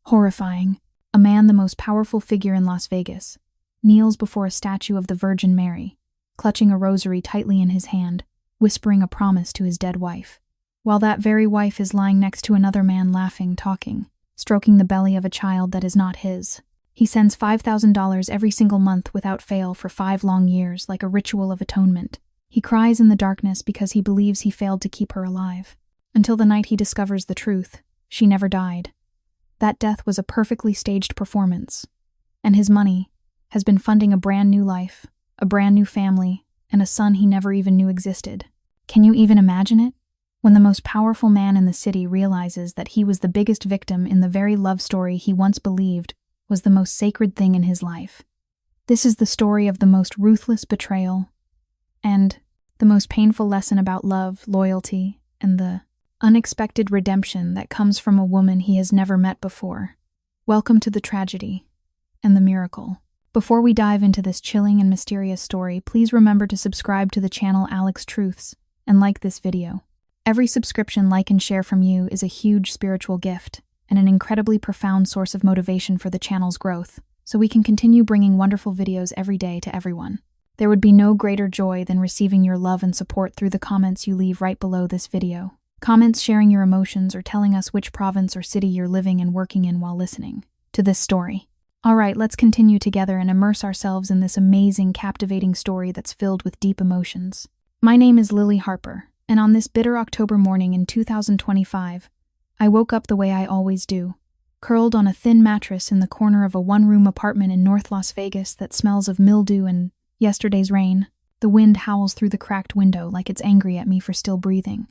Horrifying. A man, the most powerful figure in Las Vegas, kneels before a statue of the Virgin Mary, clutching a rosary tightly in his hand, whispering a promise to his dead wife. While that very wife is lying next to another man laughing, talking, stroking the belly of a child that is not his. He sends $5,000 every single month without fail for 5 long years, like a ritual of atonement. He cries in the darkness because he believes he failed to keep her alive. Until the night he discovers the truth, she never died. That death was a perfectly staged performance. And his money has been funding a brand new life, a brand new family, and a son he never even knew existed. Can you even imagine it? When the most powerful man in the city realizes that he was the biggest victim in the very love story he once believed was the most sacred thing in his life. This is the story of the most ruthless betrayal and the most painful lesson about love, loyalty, and the unexpected redemption that comes from a woman he has never met before. Welcome to the tragedy and the miracle. Before we dive into this chilling and mysterious story, please remember to subscribe to the channel Alex Truths and like this video. Every subscription, like, and share from you is a huge spiritual gift and an incredibly profound source of motivation for the channel's growth, so we can continue bringing wonderful videos every day to everyone. There would be no greater joy than receiving your love and support through the comments you leave right below this video. Comments sharing your emotions or telling us which province or city you're living and working in while listening to this story. Alright, let's continue together and immerse ourselves in this amazing, captivating story that's filled with deep emotions. My name is Lily Harper, and on this bitter October morning in 2025, I woke up the way I always do, curled on a thin mattress in the corner of a one-room apartment in North Las Vegas that smells of mildew and yesterday's rain. The wind howls through the cracked window like it's angry at me for still breathing.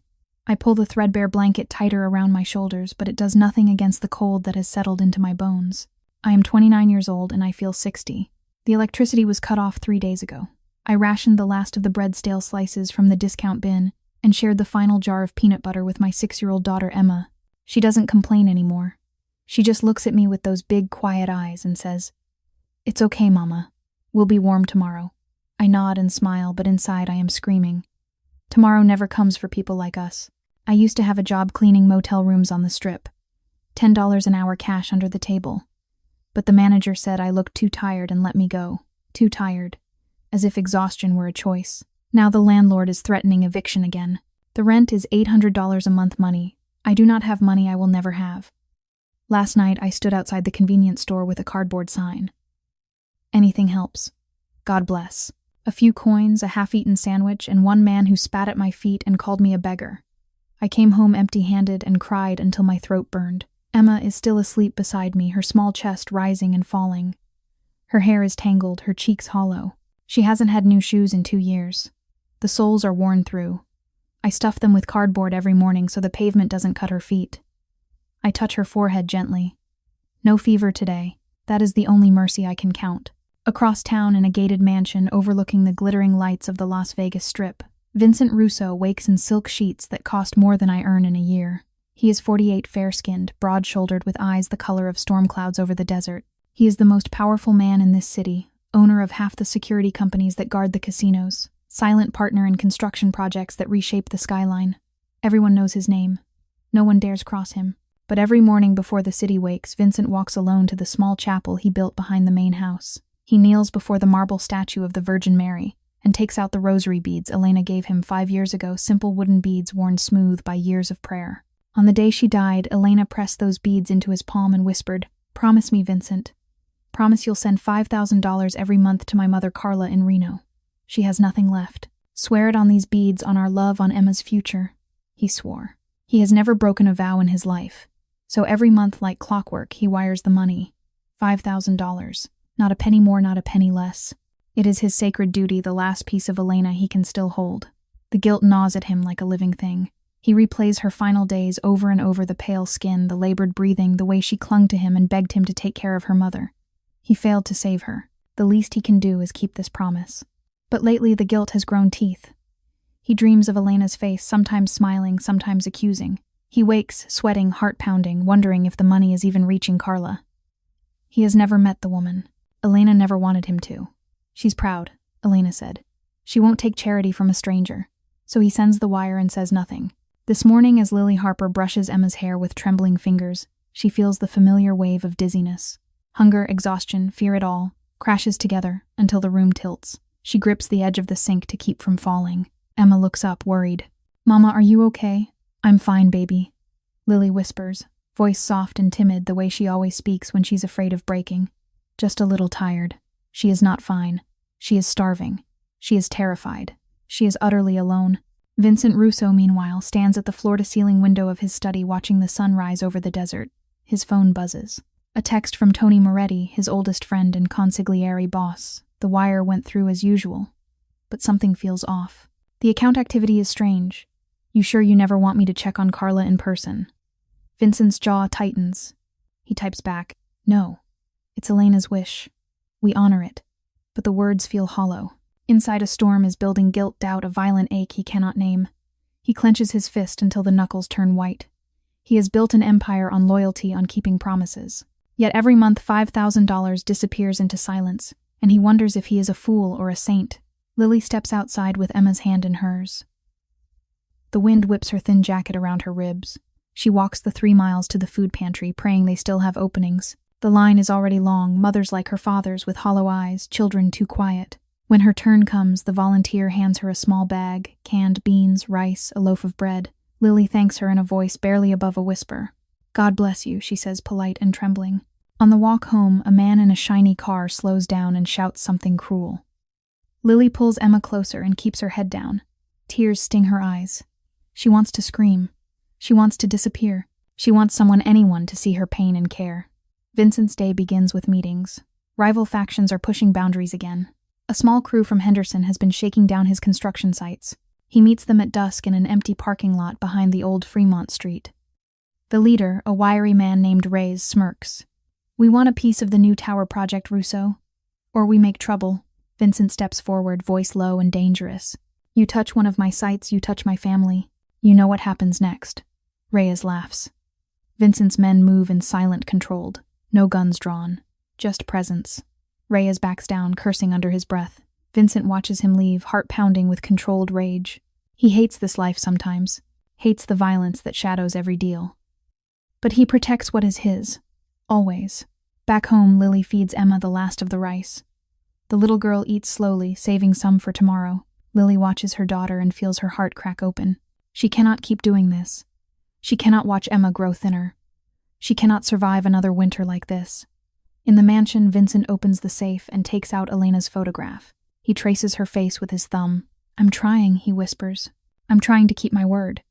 I pull the threadbare blanket tighter around my shoulders, but it does nothing against the cold that has settled into my bones. I am 29 years old and I feel 60. The electricity was cut off 3 days ago. I rationed the last of the bread stale slices from the discount bin and shared the final jar of peanut butter with my 6-year-old daughter Emma. She doesn't complain anymore. She just looks at me with those big, quiet eyes and says, "It's okay, Mama. We'll be warm tomorrow." I nod and smile, but inside I am screaming. Tomorrow never comes for people like us. I used to have a job cleaning motel rooms on the Strip. $10 an hour cash under the table. But the manager said I looked too tired and let me go. Too tired. As if exhaustion were a choice. Now the landlord is threatening eviction again. The rent is $800 a month money. I do not have money I will never have. Last night I stood outside the convenience store with a cardboard sign. Anything helps. God bless. A few coins, a half-eaten sandwich, and one man who spat at my feet and called me a beggar. I came home empty-handed and cried until my throat burned. Emma is still asleep beside me, her small chest rising and falling. Her hair is tangled, her cheeks hollow. She hasn't had new shoes in 2 years. The soles are worn through. I stuff them with cardboard every morning so the pavement doesn't cut her feet. I touch her forehead gently. No fever today. That is the only mercy I can count. Across town in a gated mansion overlooking the glittering lights of the Las Vegas Strip, Vincent Russo wakes in silk sheets that cost more than I earn in a year. He is 48, fair-skinned, broad-shouldered, with eyes the color of storm clouds over the desert. He is the most powerful man in this city, owner of half the security companies that guard the casinos, silent partner in construction projects that reshape the skyline. Everyone knows his name. No one dares cross him. But every morning before the city wakes, Vincent walks alone to the small chapel he built behind the main house. He kneels before the marble statue of the Virgin Mary and takes out the rosary beads Elena gave him 5 years ago, simple wooden beads worn smooth by years of prayer. On the day she died, Elena pressed those beads into his palm and whispered, "Promise me, Vincent. Promise you'll send $5,000 every month to my mother Carla in Reno. She has nothing left. Swear it on these beads, on our love, on Emma's future." He swore. He has never broken a vow in his life. So every month, like clockwork, he wires the money. $5,000. Not a penny more, not a penny less. It is his sacred duty, the last piece of Elena he can still hold. The guilt gnaws at him like a living thing. He replays her final days over and over, the pale skin, the labored breathing, the way she clung to him and begged him to take care of her mother. He failed to save her. The least he can do is keep this promise. But lately the guilt has grown teeth. He dreams of Elena's face, sometimes smiling, sometimes accusing. He wakes, sweating, heart-pounding, wondering if the money is even reaching Carla. He has never met the woman. Elena never wanted him to. She's proud, Elena said. She won't take charity from a stranger. So he sends the wire and says nothing. This morning, as Lily Harper brushes Emma's hair with trembling fingers, She feels the familiar wave of dizziness. Hunger, exhaustion, fear, it all crashes together until the room tilts. She grips the edge of the sink to keep from falling. Emma looks up, worried. "Mama, are you okay?" "I'm fine, baby," Lily whispers, voice soft and timid the way she always speaks when she's afraid of breaking. "Just a little tired." She is not fine. She is starving. She is terrified. She is utterly alone. Vincent Russo, meanwhile, stands at the floor-to-ceiling window of his study watching the sun rise over the desert. His phone buzzes. A text from Tony Moretti, his oldest friend and consigliere boss. The wire went through as usual. But something feels off. "The account activity is strange. You sure you never want me to check on Carla in person?" Vincent's jaw tightens. He types back, "No. It's Elena's wish. We honor it." But the words feel hollow. Inside a storm is building guilt, doubt, a violent ache he cannot name. He clenches his fist until the knuckles turn white. He has built an empire on loyalty, on keeping promises. Yet every month $5,000 disappears into silence, and he wonders if he is a fool or a saint. Lily steps outside with Emma's hand in hers. The wind whips her thin jacket around her ribs. She walks the 3 miles to the food pantry, praying they still have openings. The line is already long, mothers like her father's with hollow eyes, children too quiet. When her turn comes, the volunteer hands her a small bag, canned beans, rice, a loaf of bread. Lily thanks her in a voice barely above a whisper. "God bless you," she says, polite and trembling. On the walk home, a man in a shiny car slows down and shouts something cruel. Lily pulls Emma closer and keeps her head down. Tears sting her eyes. She wants to scream. She wants to disappear. She wants anyone to see her pain and care. Vincent's day begins with meetings. Rival factions are pushing boundaries again. A small crew from Henderson has been shaking down his construction sites. He meets them at dusk in an empty parking lot behind the old Fremont Street. The leader, a wiry man named Reyes, smirks. "We want a piece of the new tower project, Russo. Or we make trouble." Vincent steps forward, voice low and dangerous. "You touch one of my sites, you touch my family. You know what happens next." Reyes laughs. Vincent's men move in silent, controlled. No guns drawn. Just presence. Reyes backs down, cursing under his breath. Vincent watches him leave, heart pounding with controlled rage. He hates this life sometimes. Hates the violence that shadows every deal. But he protects what is his. Always. Back home, Lily feeds Emma the last of the rice. The little girl eats slowly, saving some for tomorrow. Lily watches her daughter and feels her heart crack open. She cannot keep doing this. She cannot watch Emma grow thinner. She cannot survive another winter like this. In the mansion, Vincent opens the safe and takes out Elena's photograph. He traces her face with his thumb. "I'm trying," he whispers. "I'm trying to keep my word."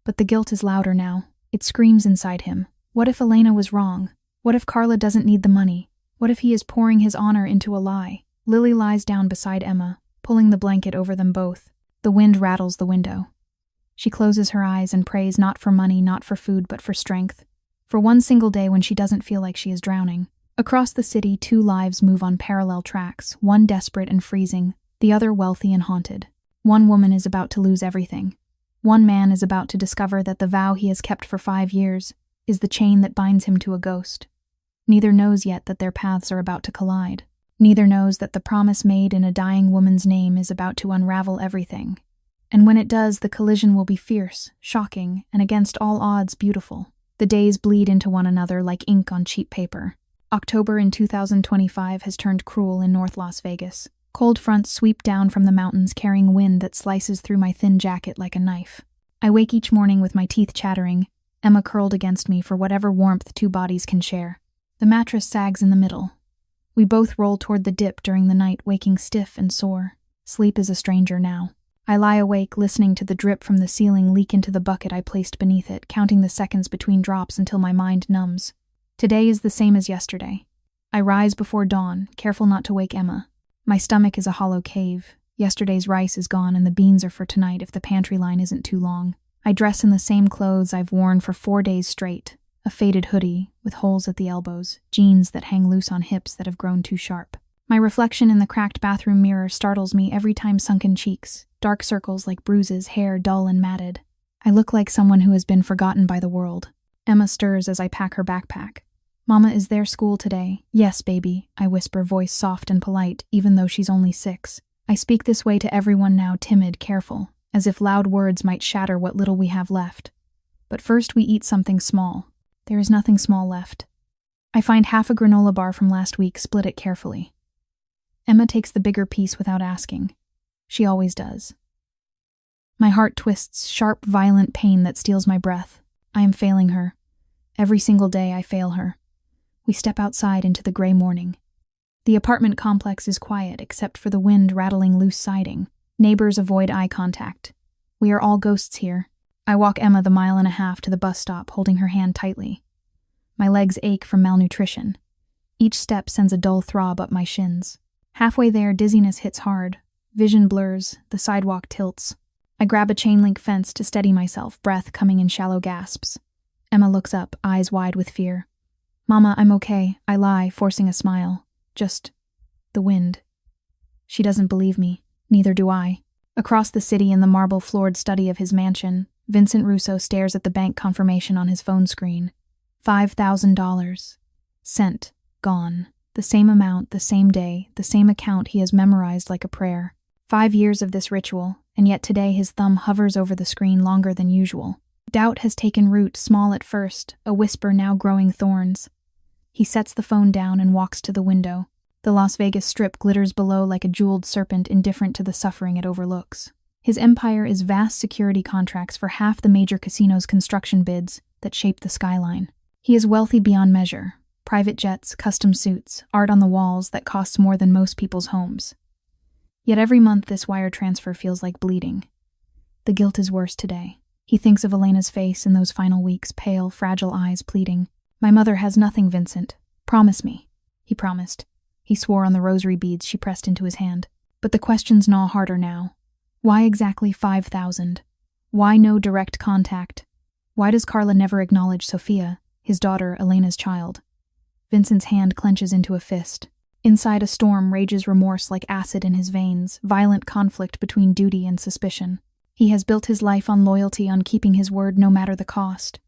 But the guilt is louder now. It screams inside him. What if Elena was wrong? What if Carla doesn't need the money? What if he is pouring his honor into a lie? Lily lies down beside Emma, pulling the blanket over them both. The wind rattles the window. She closes her eyes and prays not for money, not for food, but for strength. For one single day when she doesn't feel like she is drowning. Across the city, 2 lives move on parallel tracks, one desperate and freezing, the other wealthy and haunted. One woman is about to lose everything. One man is about to discover that the vow he has kept for 5 years is the chain that binds him to a ghost. Neither knows yet that their paths are about to collide. Neither knows that the promise made in a dying woman's name is about to unravel everything. And when it does, the collision will be fierce, shocking, and against all odds beautiful. The days bleed into one another like ink on cheap paper. October in 2025 has turned cruel in North Las Vegas. Cold fronts sweep down from the mountains carrying wind that slices through my thin jacket like a knife. I wake each morning with my teeth chattering, Emma curled against me for whatever warmth 2 bodies can share. The mattress sags in the middle. We both roll toward the dip during the night, waking stiff and sore. Sleep is a stranger now. I lie awake, listening to the drip from the ceiling leak into the bucket I placed beneath it, counting the seconds between drops until my mind numbs. Today is the same as yesterday. I rise before dawn, careful not to wake Emma. My stomach is a hollow cave. Yesterday's rice is gone and the beans are for tonight if the pantry line isn't too long. I dress in the same clothes I've worn for 4 days straight. A faded hoodie with holes at the elbows, jeans that hang loose on hips that have grown too sharp. My reflection in the cracked bathroom mirror startles me every time, sunken cheeks, dark circles like bruises, hair dull and matted. I look like someone who has been forgotten by the world. Emma stirs as I pack her backpack. "Mama, is there school today?" "Yes, baby," I whisper, voice soft and polite, even though she's only 6. I speak this way to everyone now, timid, careful, as if loud words might shatter what little we have left. But first we eat something small. There is nothing small left. I find half a granola bar from last week, split it carefully. Emma takes the bigger piece without asking. She always does. My heart twists, sharp, violent pain that steals my breath. I am failing her. Every single day I fail her. We step outside into the gray morning. The apartment complex is quiet except for the wind rattling loose siding. Neighbors avoid eye contact. We are all ghosts here. I walk Emma the 1.5 miles to the bus stop, holding her hand tightly. My legs ache from malnutrition. Each step sends a dull throb up my shins. Halfway there, dizziness hits hard. Vision blurs, the sidewalk tilts. I grab a chain-link fence to steady myself, breath coming in shallow gasps. Emma looks up, eyes wide with fear. "Mama, I'm okay," I lie, forcing a smile. Just the wind. She doesn't believe me. Neither do I. Across the city in the marble-floored study of his mansion, Vincent Russo stares at the bank confirmation on his phone screen. $5,000. Sent. Gone. The same amount, the same day, the same account he has memorized like a prayer. 5 years of this ritual, and yet today his thumb hovers over the screen longer than usual. Doubt has taken root, small at first, a whisper now growing thorns. He sets the phone down and walks to the window. The Las Vegas Strip glitters below like a jeweled serpent, indifferent to the suffering it overlooks. His empire is vast security contracts for half the major casinos' construction bids that shape the skyline. He is wealthy beyond measure. Private jets, custom suits, art on the walls that costs more than most people's homes. Yet every month this wire transfer feels like bleeding. The guilt is worse today. He thinks of Elena's face in those final weeks, pale, fragile eyes pleading. "My mother has nothing, Vincent. Promise me." He promised. He swore on the rosary beads she pressed into his hand. But the questions gnaw harder now. Why exactly 5,000? Why no direct contact? Why does Carla never acknowledge Sophia, his daughter, Elena's child? Vincent's hand clenches into a fist. Inside a storm rages remorse like acid in his veins, violent conflict between duty and suspicion. He has built his life on loyalty, on keeping his word no matter the cost.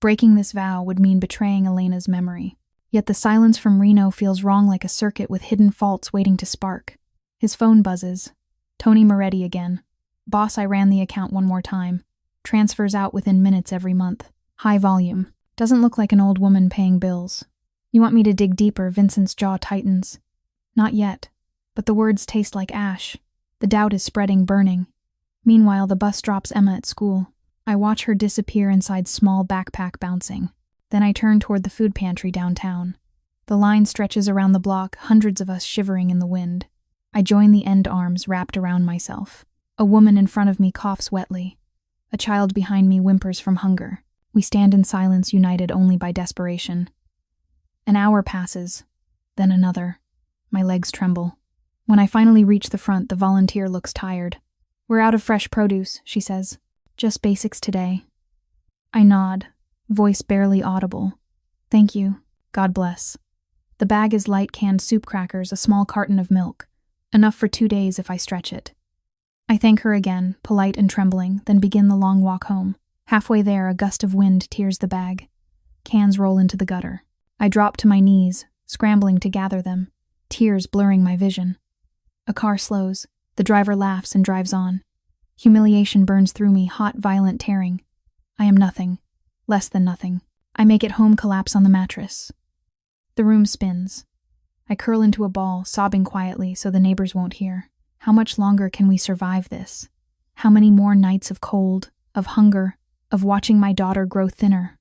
Breaking this vow would mean betraying Elena's memory. Yet the silence from Reno feels wrong, like a circuit with hidden faults waiting to spark. His phone buzzes. Tony Moretti again. "Boss, I ran the account one more time. Transfers out within minutes every month. High volume. Doesn't look like an old woman paying bills." "You want me to dig deeper?" Vincent's jaw tightens. Not yet. But the words taste like ash. The doubt is spreading, burning. Meanwhile, the bus drops Emma at school. I watch her disappear inside small backpack bouncing. Then I turn toward the food pantry downtown. The line stretches around the block, hundreds of us shivering in the wind. I join the end arms wrapped around myself. A woman in front of me coughs wetly. A child behind me whimpers from hunger. We stand in silence, united only by desperation. An hour passes, then another. My legs tremble. When I finally reach the front, the volunteer looks tired. "We're out of fresh produce," she says. "Just basics today." I nod, voice barely audible. "Thank you. God bless." The bag is light canned soup crackers, a small carton of milk. Enough for 2 days if I stretch it. I thank her again, polite and trembling, then begin the long walk home. Halfway there, a gust of wind tears the bag. Cans roll into the gutter. I drop to my knees, scrambling to gather them, tears blurring my vision. A car slows. The driver laughs and drives on. Humiliation burns through me, hot, violent tearing. I am nothing. Less than nothing. I make it home, collapse on the mattress. The room spins. I curl into a ball, sobbing quietly so the neighbors won't hear. How much longer can we survive this? How many more nights of cold, of hunger, of watching my daughter grow thinner?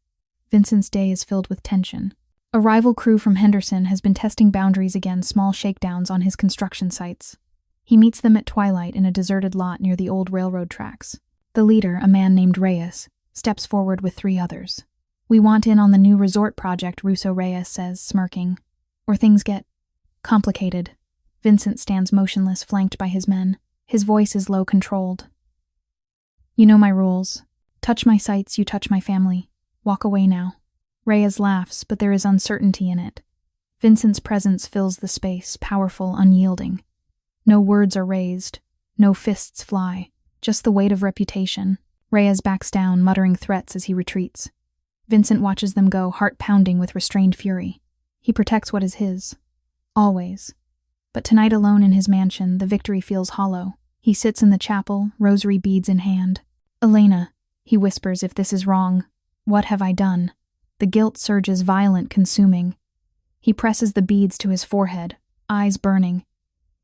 Vincent's day is filled with tension. A rival crew from Henderson has been testing boundaries again, small shakedowns on his construction sites. He meets them at twilight in a deserted lot near the old railroad tracks. The leader, a man named Reyes, steps forward with 3 others. "We want in on the new resort project," Russo Reyes says, smirking. "Or things get complicated." Vincent stands motionless, flanked by his men. His voice is low, controlled. "You know my rules. Touch my sites, you touch my family. Walk away now." Reyes laughs, but there is uncertainty in it. Vincent's presence fills the space, powerful, unyielding. No words are raised. No fists fly. Just the weight of reputation. Reyes backs down, muttering threats as he retreats. Vincent watches them go, heart pounding with restrained fury. He protects what is his. Always. But tonight, alone in his mansion, the victory feels hollow. He sits in the chapel, rosary beads in hand. "Elena," he whispers, "if this is wrong, what have I done?" The guilt surge is violent, consuming. He presses the beads to his forehead, eyes burning.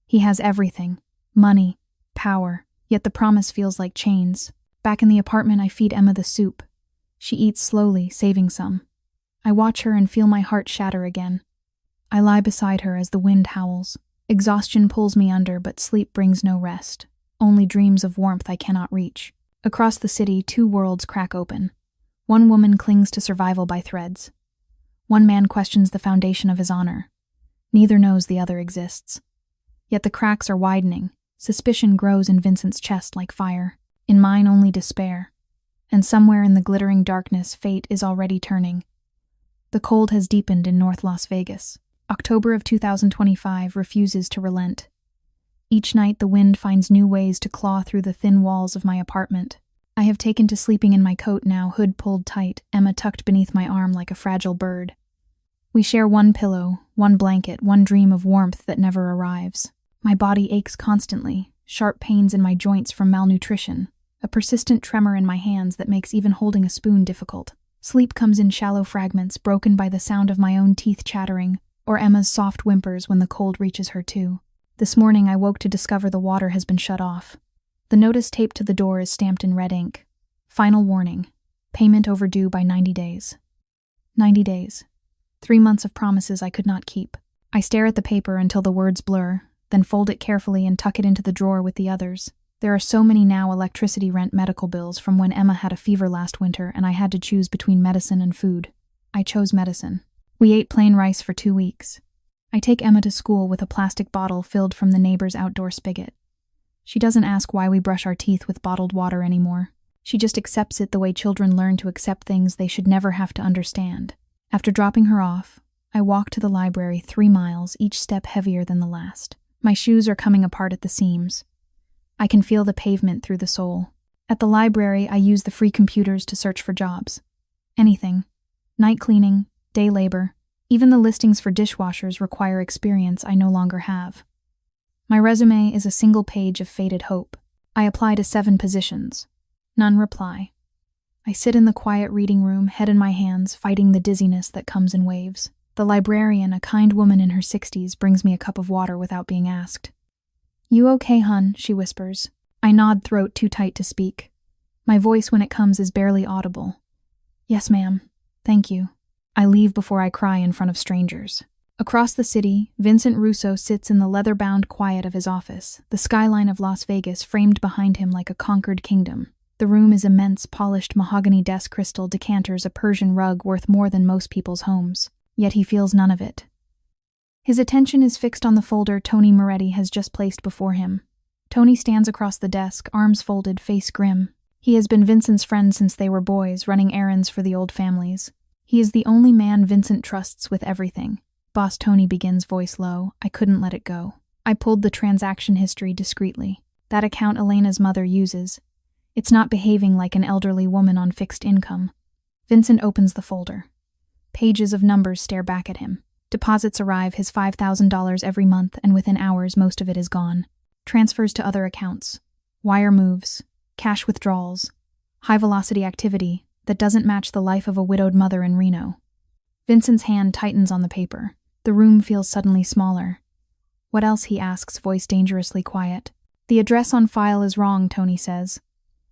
He has everything: money, power, yet the promise feels like chains. Back in the apartment, I feed Emma the soup. She eats slowly, saving some. I watch her and feel my heart shatter again. I lie beside her as the wind howls. Exhaustion pulls me under, but sleep brings no rest. Only dreams of warmth I cannot reach. Across the city, two worlds crack open. One woman clings to survival by threads. One man questions the foundation of his honor. Neither knows the other exists. Yet the cracks are widening. Suspicion grows in Vincent's chest like fire. In mine, only despair. And somewhere in the glittering darkness, fate is already turning. The cold has deepened in North Las Vegas. October of 2025 refuses to relent. Each night the wind finds new ways to claw through the thin walls of my apartment. I have taken to sleeping in my coat now, hood pulled tight, Emma tucked beneath my arm like a fragile bird. We share one pillow, one blanket, one dream of warmth that never arrives. My body aches constantly, sharp pains in my joints from malnutrition, a persistent tremor in my hands that makes even holding a spoon difficult. Sleep comes in shallow fragments, broken by the sound of my own teeth chattering, or Emma's soft whimpers when the cold reaches her too. This morning I woke to discover the water has been shut off. The notice taped to the door is stamped in red ink. Final warning. Payment overdue by 90 days. 90 days. 3 months of promises I could not keep. I stare at the paper until the words blur, then fold it carefully and tuck it into the drawer with the others. There are so many now: electricity, rent, medical bills from when Emma had a fever last winter and I had to choose between medicine and food. I chose medicine. We ate plain rice for 2 weeks. I take Emma to school with a plastic bottle filled from the neighbor's outdoor spigot. She doesn't ask why we brush our teeth with bottled water anymore. She just accepts it the way children learn to accept things they should never have to understand. After dropping her off, I walk to the library 3 miles, each step heavier than the last. My shoes are coming apart at the seams. I can feel the pavement through the sole. At the library, I use the free computers to search for jobs. Anything. Night cleaning, day labor. Even the listings for dishwashers require experience I no longer have. My resume is a single page of faded hope. I apply to 7 positions. None reply. I sit in the quiet reading room, head in my hands, fighting the dizziness that comes in waves. The librarian, a kind woman in her 60s, brings me a cup of water without being asked. "You okay, hun?" she whispers. I nod, throat too tight to speak. My voice when it comes is barely audible. "Yes, ma'am. Thank you." I leave before I cry in front of strangers. Across the city, Vincent Russo sits in the leather-bound quiet of his office, the skyline of Las Vegas framed behind him like a conquered kingdom. The room is immense: polished mahogany desk, crystal decanters, a Persian rug worth more than most people's homes. Yet he feels none of it. His attention is fixed on the folder Tony Moretti has just placed before him. Tony stands across the desk, arms folded, face grim. He has been Vincent's friend since they were boys, running errands for the old families. He is the only man Vincent trusts with everything. Boss Tony begins, voice low. I couldn't let it go. I pulled the transaction history discreetly. That account Elena's mother uses. It's not behaving like an elderly woman on fixed income. Vincent opens the folder. Pages of numbers stare back at him. Deposits arrive, his $5,000 every month, and within hours most of it is gone. Transfers to other accounts. Wire moves. Cash withdrawals. High-velocity activity that doesn't match the life of a widowed mother in Reno. Vincent's hand tightens on the paper. The room feels suddenly smaller. "What else?" he asks, voice dangerously quiet. "The address on file is wrong," Tony says.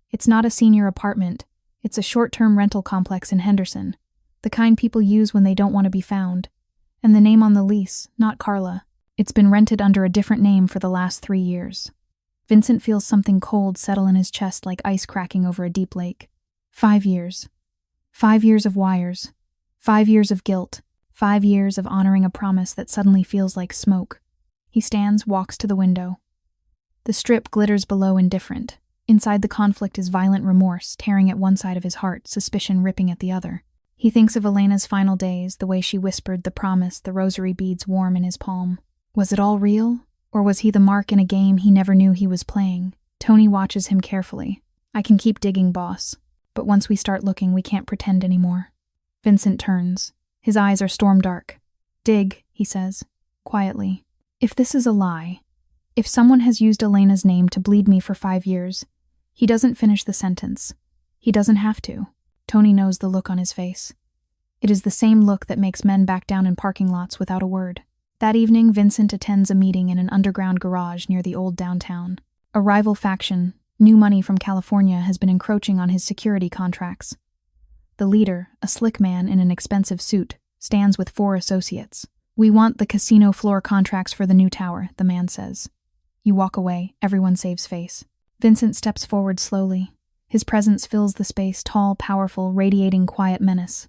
"It's not a senior apartment. It's a short-term rental complex in Henderson. The kind people use when they don't want to be found. And the name on the lease, not Carla. It's been rented under a different name for the last 3 years. Vincent feels something cold settle in his chest like ice cracking over a deep lake. 5 years. 5 years of wires. 5 years of guilt. 5 years of honoring a promise that suddenly feels like smoke. He stands, walks to the window. The strip glitters below, indifferent. Inside, the conflict is violent remorse, tearing at one side of his heart, suspicion ripping at the other. He thinks of Elena's final days, the way she whispered the promise, the rosary beads warm in his palm. Was it all real? Or was he the mark in a game he never knew he was playing? Tony watches him carefully. I can keep digging, boss. But once we start looking, we can't pretend anymore. Vincent turns. His eyes are storm dark. Dig, he says, quietly. If this is a lie, if someone has used Elena's name to bleed me for 5 years, he doesn't finish the sentence. He doesn't have to. Tony knows the look on his face. It is the same look that makes men back down in parking lots without a word. That evening, Vincent attends a meeting in an underground garage near the old downtown. A rival faction, new money from California, has been encroaching on his security contracts. The leader, a slick man in an expensive suit, stands with 4 associates. "We want the casino floor contracts for the new tower," the man says. You walk away, everyone saves face. Vincent steps forward slowly. His presence fills the space, tall, powerful, radiating quiet menace.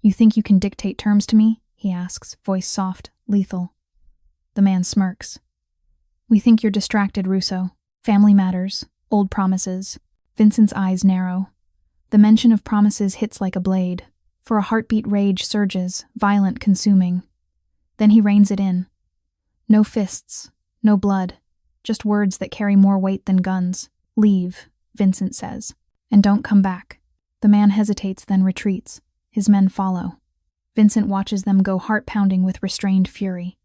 "You think you can dictate terms to me?" he asks, voice soft, lethal. The man smirks. "We think you're distracted, Russo. Family matters, old promises." Vincent's eyes narrow. The mention of promises hits like a blade. For a heartbeat, rage surges, violent, consuming. Then he reins it in. No fists, no blood, just words that carry more weight than guns. "Leave," Vincent says, "and don't come back." The man hesitates, then retreats. His men follow. Vincent watches them go, heart-pounding with restrained fury.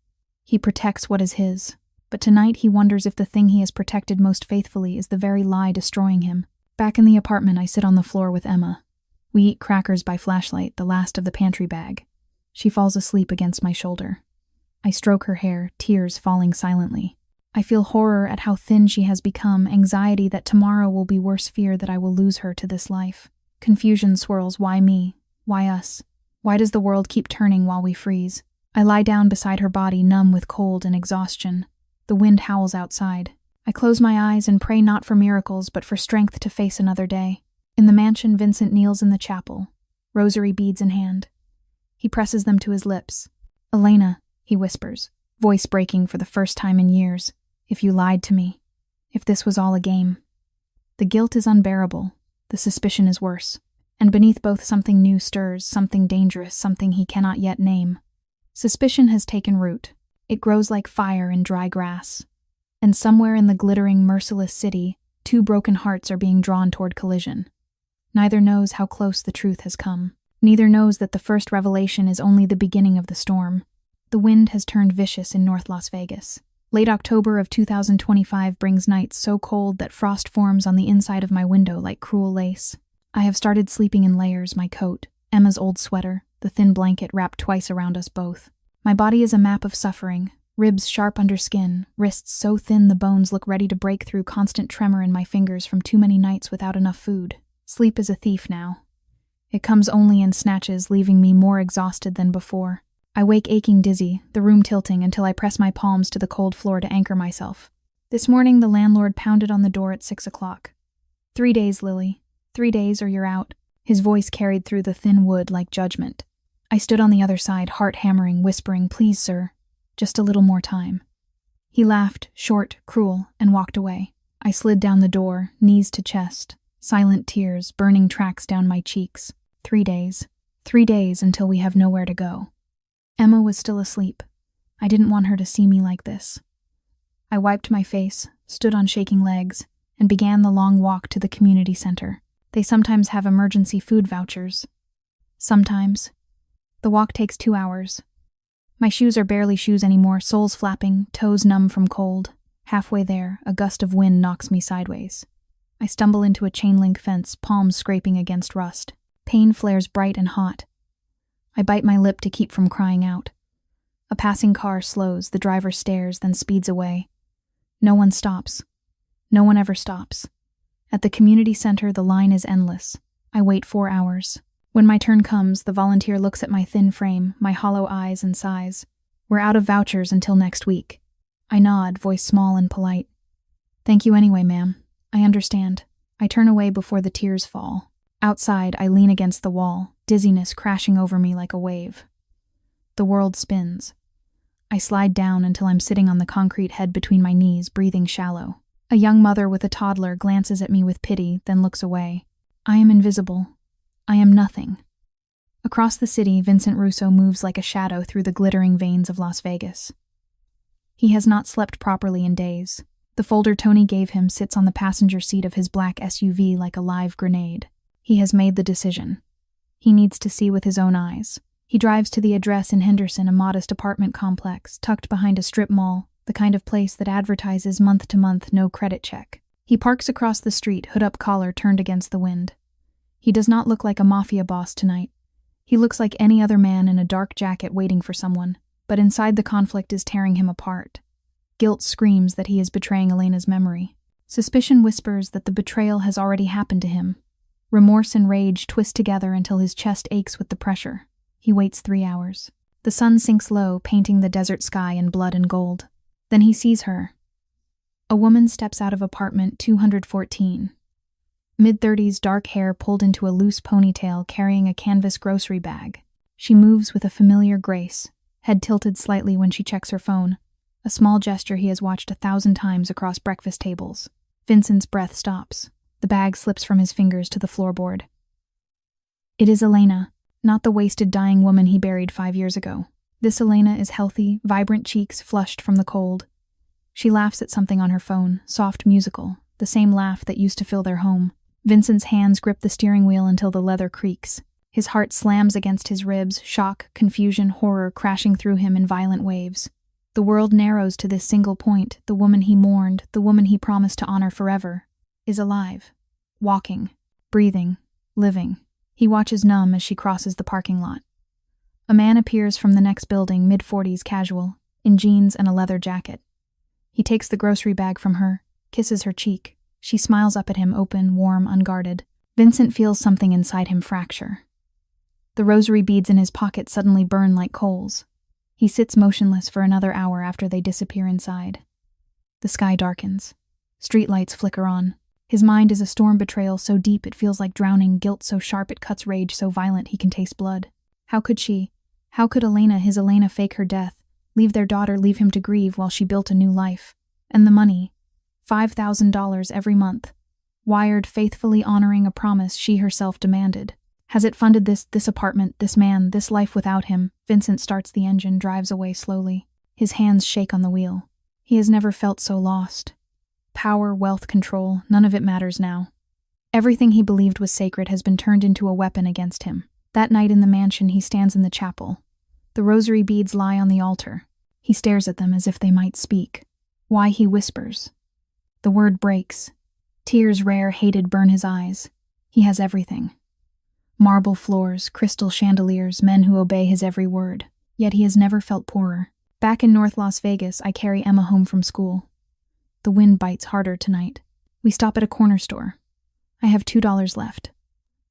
He protects what is his, but tonight he wonders if the thing he has protected most faithfully is the very lie destroying him. Back in the apartment, I sit on the floor with Emma. We eat crackers by flashlight, the last of the pantry bag. She falls asleep against my shoulder. I stroke her hair, tears falling silently. I feel horror at how thin she has become, anxiety that tomorrow will be worse, fear that I will lose her to this life. Confusion swirls. Why me? Why us? Why does the world keep turning while we freeze? I lie down beside her body, numb with cold and exhaustion. The wind howls outside. I close my eyes and pray not for miracles, but for strength to face another day. In the mansion, Vincent kneels in the chapel, rosary beads in hand. He presses them to his lips. "Elena," he whispers, voice breaking for the first time in years, "if you lied to me, if this was all a game." The guilt is unbearable, the suspicion is worse, and beneath both something new stirs, something dangerous, something he cannot yet name. Suspicion has taken root. It grows like fire in dry grass. And somewhere in the glittering, merciless city, 2 broken hearts are being drawn toward collision. Neither knows how close the truth has come. Neither knows that the first revelation is only the beginning of the storm. The wind has turned vicious in North Las Vegas. Late October of 2025 brings nights so cold that frost forms on the inside of my window like cruel lace. I have started sleeping in layers, my coat, Emma's old sweater, the thin blanket wrapped twice around us both. My body is a map of suffering, ribs sharp under skin, wrists so thin the bones look ready to break through, constant tremor in my fingers from too many nights without enough food. Sleep is a thief now. It comes only in snatches, leaving me more exhausted than before. I wake aching, dizzy, the room tilting until I press my palms to the cold floor to anchor myself. This morning, the landlord pounded on the door at 6 o'clock. 3 days, Lily. 3 days or you're out. His voice carried through the thin wood like judgment. I stood on the other side, heart hammering, whispering, "Please, sir, just a little more time." He laughed, short, cruel, and walked away. I slid down the door, knees to chest, silent tears, burning tracks down my cheeks. 3 days. 3 days until we have nowhere to go. Emma was still asleep. I didn't want her to see me like this. I wiped my face, stood on shaking legs, and began the long walk to the community center. They sometimes have emergency food vouchers. Sometimes. The walk takes 2 hours. My shoes are barely shoes anymore, soles flapping, toes numb from cold. Halfway there, a gust of wind knocks me sideways. I stumble into a chain-link fence, palms scraping against rust. Pain flares bright and hot. I bite my lip to keep from crying out. A passing car slows, the driver stares, then speeds away. No one stops. No one ever stops. At the community center, the line is endless. I wait 4 hours. When my turn comes, the volunteer looks at my thin frame, my hollow eyes, and sighs. "We're out of vouchers until next week." I nod, voice small and polite. "Thank you anyway, ma'am. I understand." I turn away before the tears fall. Outside, I lean against the wall, dizziness crashing over me like a wave. The world spins. I slide down until I'm sitting on the concrete, head between my knees, breathing shallow. A young mother with a toddler glances at me with pity, then looks away. I am invisible. I am nothing. Across the city, Vincent Russo moves like a shadow through the glittering veins of Las Vegas. He has not slept properly in days. The folder Tony gave him sits on the passenger seat of his black SUV like a live grenade. He has made the decision. He needs to see with his own eyes. He drives to the address in Henderson, a modest apartment complex, tucked behind a strip mall, the kind of place that advertises month-to-month no credit check. He parks across the street, hood-up collar turned against the wind. He does not look like a Mafia boss tonight. He looks like any other man in a dark jacket waiting for someone, but inside the conflict is tearing him apart. Guilt screams that he is betraying Elena's memory. Suspicion whispers that the betrayal has already happened to him. Remorse and rage twist together until his chest aches with the pressure. He waits 3 hours. The sun sinks low, painting the desert sky in blood and gold. Then he sees her. A woman steps out of apartment 214. Mid-30s, dark hair pulled into a loose ponytail, carrying a canvas grocery bag. She moves with a familiar grace, head tilted slightly when she checks her phone, a small gesture he has watched 1,000 times across breakfast tables. Vincent's breath stops. The bag slips from his fingers to the floorboard. It is Elena, not the wasted, dying woman he buried 5 years ago. This Elena is healthy, vibrant cheeks flushed from the cold. She laughs at something on her phone, soft, musical, the same laugh that used to fill their home. Vincent's hands grip the steering wheel until the leather creaks. His heart slams against his ribs, shock, confusion, horror crashing through him in violent waves. The world narrows to this single point. The woman he mourned, the woman he promised to honor forever, is alive, walking, breathing, living. He watches numb as she crosses the parking lot. A man appears from the next building, mid-40s, casual, in jeans and a leather jacket. He takes the grocery bag from her, kisses her cheek. She smiles up at him, open, warm, unguarded. Vincent feels something inside him fracture. The rosary beads in his pocket suddenly burn like coals. He sits motionless for another hour after they disappear inside. The sky darkens. Streetlights flicker on. His mind is a storm betrayal so deep it feels like drowning, guilt so sharp it cuts, rage so violent he can taste blood. How could she? How could Elena, his Elena, fake her death, leave their daughter, leave him to grieve while she built a new life? And the money, $5,000 every month, wired faithfully honoring a promise she herself demanded. Has it funded this apartment, this man, this life without him? Vincent starts the engine, drives away slowly. His hands shake on the wheel. He has never felt so lost. Power, wealth, control, none of it matters now. Everything he believed was sacred has been turned into a weapon against him. That night in the mansion, he stands in the chapel. The rosary beads lie on the altar. He stares at them as if they might speak. Why, he whispers. The word breaks. Tears, rare, hated, burn his eyes. He has everything. Marble floors, crystal chandeliers, men who obey his every word. Yet he has never felt poorer. Back in North Las Vegas, I carry Emma home from school. The wind bites harder tonight. We stop at a corner store. I have $2 left.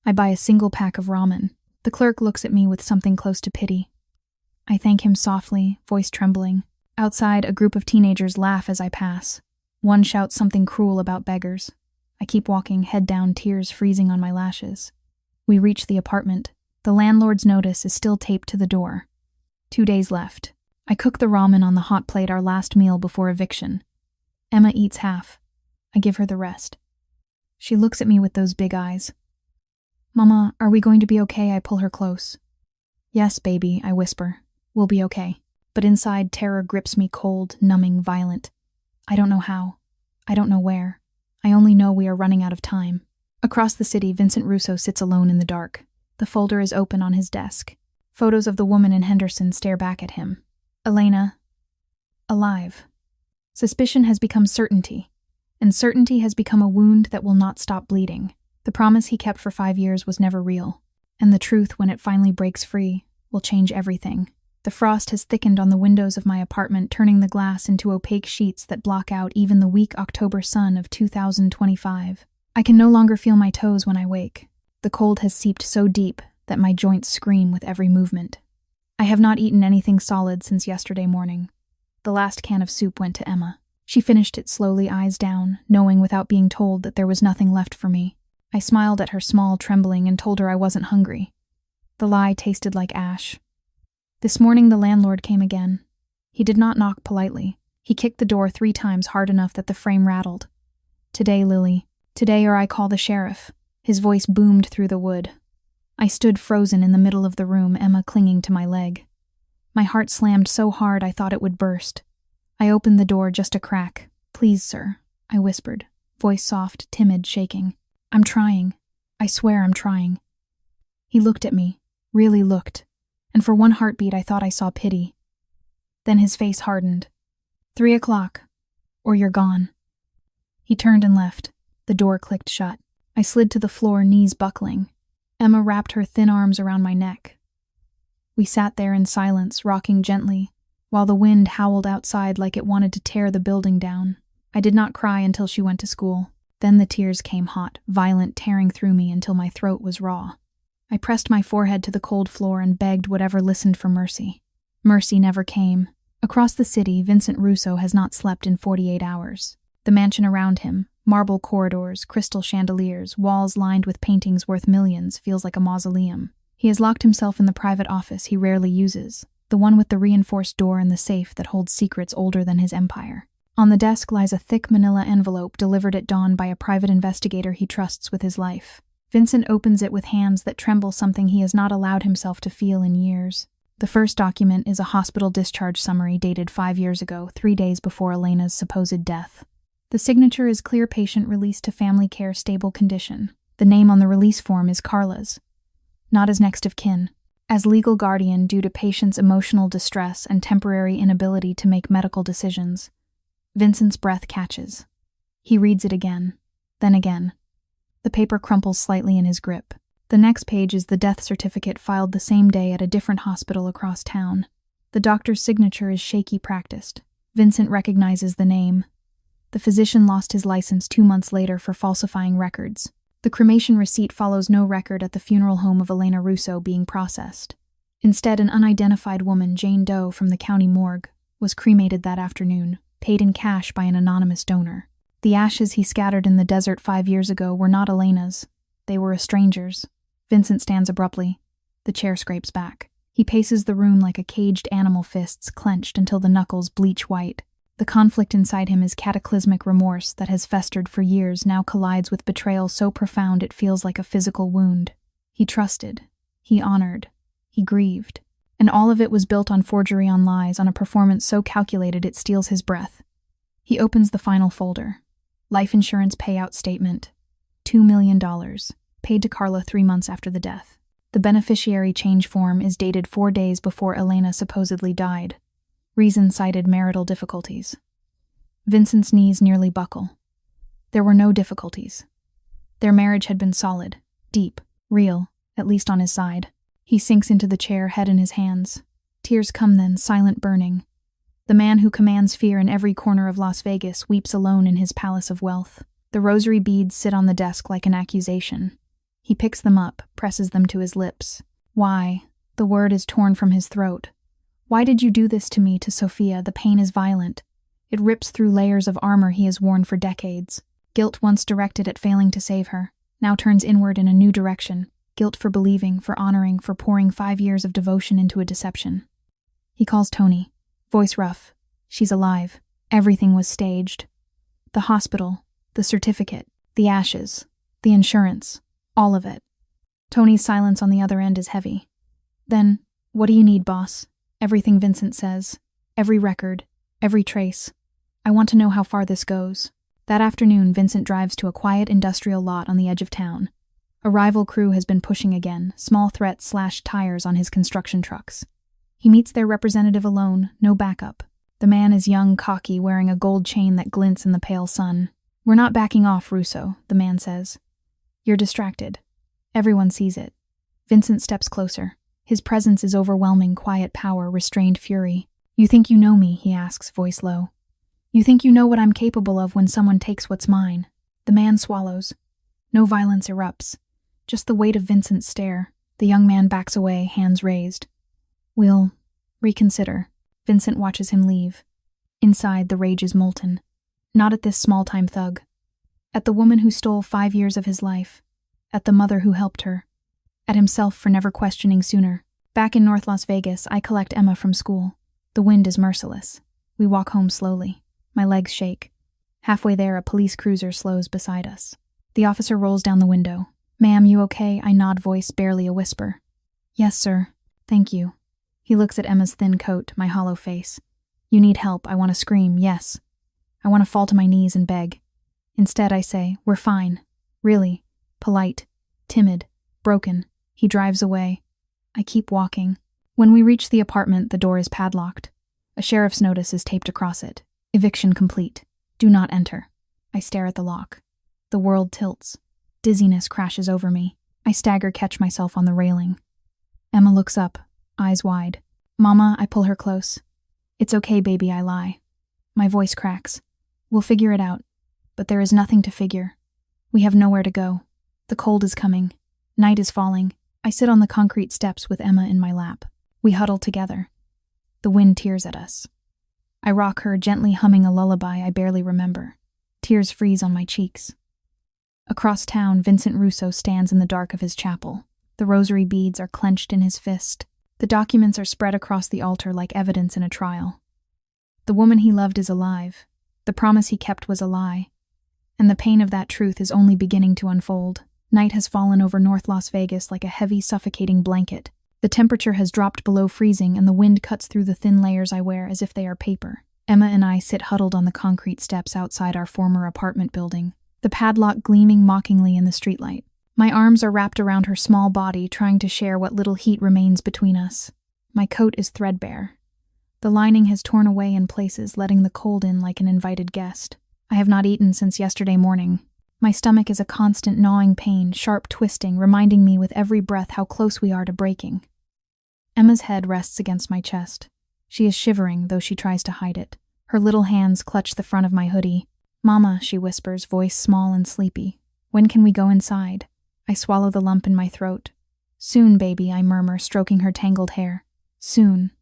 I buy a single pack of ramen. The clerk looks at me with something close to pity. I thank him softly, voice trembling. Outside, a group of teenagers laugh as I pass. One shouts something cruel about beggars. I keep walking, head down, tears freezing on my lashes. We reach the apartment. The landlord's notice is still taped to the door. 2 days left. I cook the ramen on the hot plate, our last meal before eviction. Emma eats half. I give her the rest. She looks at me with those big eyes. Mama, are we going to be okay? I pull her close. Yes, baby, I whisper. We'll be okay. But inside, terror grips me, cold, numbing, violent. I don't know how. I don't know where. I only know we are running out of time. Across the city, Vincent Russo sits alone in the dark. The folder is open on his desk. Photos of the woman in Henderson stare back at him. Elena. Alive. Suspicion has become certainty, and certainty has become a wound that will not stop bleeding. The promise he kept for 5 years was never real, and the truth, when it finally breaks free, will change everything. The frost has thickened on the windows of my apartment, turning the glass into opaque sheets that block out even the weak October sun of 2025. I can no longer feel my toes when I wake. The cold has seeped so deep that my joints scream with every movement. I have not eaten anything solid since yesterday morning. The last can of soup went to Emma. She finished it slowly, eyes down, knowing without being told that there was nothing left for me. I smiled at her, small, trembling, and told her I wasn't hungry. The lie tasted like ash. This morning the landlord came again. He did not knock politely. He kicked the door 3 times, hard enough that the frame rattled. Today, Lily. Today, or I call the sheriff. His voice boomed through the wood. I stood frozen in the middle of the room, Emma clinging to my leg. My heart slammed so hard I thought it would burst. I opened the door just a crack. Please, sir, I whispered, voice soft, timid, shaking. I'm trying. I swear I'm trying. He looked at me, really looked, and for one heartbeat I thought I saw pity. Then his face hardened. 3 o'clock, or you're gone. He turned and left. The door clicked shut. I slid to the floor, knees buckling. Emma wrapped her thin arms around my neck. We sat there in silence, rocking gently, while the wind howled outside like it wanted to tear the building down. I did not cry until she went to school. Then the tears came hot, violent, tearing through me until my throat was raw. I pressed my forehead to the cold floor and begged whatever listened for mercy. Mercy never came. Across the city, Vincent Russo has not slept in 48 hours. The mansion around him, marble corridors, crystal chandeliers, walls lined with paintings worth millions, feels like a mausoleum. He has locked himself in the private office he rarely uses, the one with the reinforced door and the safe that holds secrets older than his empire. On the desk lies a thick manila envelope delivered at dawn by a private investigator he trusts with his life. Vincent opens it with hands that tremble, something he has not allowed himself to feel in years. The first document is a hospital discharge summary dated 5 years ago, 3 days before Elena's supposed death. The signature is clear: patient released to family care, stable condition. The name on the release form is Carla's. Not as next of kin. As legal guardian due to patient's emotional distress and temporary inability to make medical decisions. Vincent's breath catches. He reads it again, then again. The paper crumples slightly in his grip. The next page is the death certificate filed the same day at a different hospital across town. The doctor's signature is shaky, practiced. Vincent recognizes the name. The physician lost his license 2 months later for falsifying records. The cremation receipt follows no record at the funeral home of Elena Russo being processed. Instead, an unidentified woman, Jane Doe from the county morgue, was cremated that afternoon, paid in cash by an anonymous donor. The ashes he scattered in the desert 5 years ago were not Elena's. They were a stranger's. Vincent stands abruptly. The chair scrapes back. He paces the room like a caged animal, fists clenched until the knuckles bleach white. The conflict inside him is cataclysmic. Remorse that has festered for years now collides with betrayal so profound it feels like a physical wound. He trusted. He honored. He grieved. And all of it was built on forgery, on lies, on a performance so calculated it steals his breath. He opens the final folder. Life insurance payout statement. $2 million. Paid to Carla 3 months after the death. The beneficiary change form is dated 4 days before Elena supposedly died. Reason cited: marital difficulties. Vincent's knees nearly buckle. There were no difficulties. Their marriage had been solid, deep, real, at least on his side. He sinks into the chair, head in his hands. Tears come then, silent, burning. The man who commands fear in every corner of Las Vegas weeps alone in his palace of wealth. The rosary beads sit on the desk like an accusation. He picks them up, presses them to his lips. Why? The word is torn from his throat. Why did you do this to me, to Sophia? The pain is violent. It rips through layers of armor he has worn for decades. Guilt once directed at failing to save her, now turns inward in a new direction. Guilt for believing, for honoring, for pouring 5 years of devotion into a deception. He calls Tony. Voice rough. She's alive. Everything was staged. The hospital, the certificate, the ashes, the insurance, all of it. Tony's silence on the other end is heavy. Then, what do you need, boss? Everything, Vincent says. Every record, every trace. I want to know how far this goes. That afternoon, Vincent drives to a quiet industrial lot on the edge of town. A rival crew has been pushing again. Small threats slashed tires on his construction trucks. He meets their representative alone, no backup. The man is young, cocky, wearing a gold chain that glints in the pale sun. We're not backing off, Russo, the man says. You're distracted. Everyone sees it. Vincent steps closer. His presence is overwhelming, quiet power, restrained fury. You think you know me, he asks, voice low. You think you know what I'm capable of when someone takes what's mine. The man swallows. No violence erupts. Just the weight of Vincent's stare. The young man backs away, hands raised. We'll reconsider. Vincent watches him leave. Inside, the rage is molten. Not at this small-time thug. At the woman who stole 5 years of his life. At the mother who helped her. At himself for never questioning sooner. Back in North Las Vegas, I collect Emma from school. The wind is merciless. We walk home slowly. My legs shake. Halfway there, a police cruiser slows beside us. The officer rolls down the window. Ma'am, you okay? I nod, voice barely a whisper. Yes, sir. Thank you. He looks at Emma's thin coat, my hollow face. You need help. I want to scream, yes. I want to fall to my knees and beg. Instead, I say, we're fine. Really. Polite. Timid. Broken. He drives away. I keep walking. When we reach the apartment, the door is padlocked. A sheriff's notice is taped across it. Eviction complete. Do not enter. I stare at the lock. The world tilts. Dizziness crashes over me. I stagger, catch myself on the railing. Emma looks up, eyes eyes wide. "Mama," I pull her close. "It's okay, baby," I lie. My voice cracks. "We'll figure it out." But there is nothing to figure. We have nowhere to go. The cold is coming. Night is falling. I sit on the concrete steps with Emma in my lap. We huddle together. The wind tears at us. I rock her, gently humming a lullaby I barely remember. Tears freeze on my cheeks. Across town, Vincent Russo stands in the dark of his chapel. The rosary beads are clenched in his fist. The documents are spread across the altar like evidence in a trial. The woman he loved is alive. The promise he kept was a lie. And the pain of that truth is only beginning to unfold. Night has fallen over North Las Vegas like a heavy, suffocating blanket. The temperature has dropped below freezing, and the wind cuts through the thin layers I wear as if they are paper. Emma and I sit huddled on the concrete steps outside our former apartment building, the padlock gleaming mockingly in the streetlight. My arms are wrapped around her small body, trying to share what little heat remains between us. My coat is threadbare. The lining has torn away in places, letting the cold in like an invited guest. I have not eaten since yesterday morning. My stomach is a constant gnawing pain, sharp twisting, reminding me with every breath how close we are to breaking. Emma's head rests against my chest. She is shivering, though she tries to hide it. Her little hands clutch the front of my hoodie. "Mama," she whispers, voice small and sleepy. "When can we go inside?" I swallow the lump in my throat. "Soon, baby," I murmur, stroking her tangled hair. "Soon."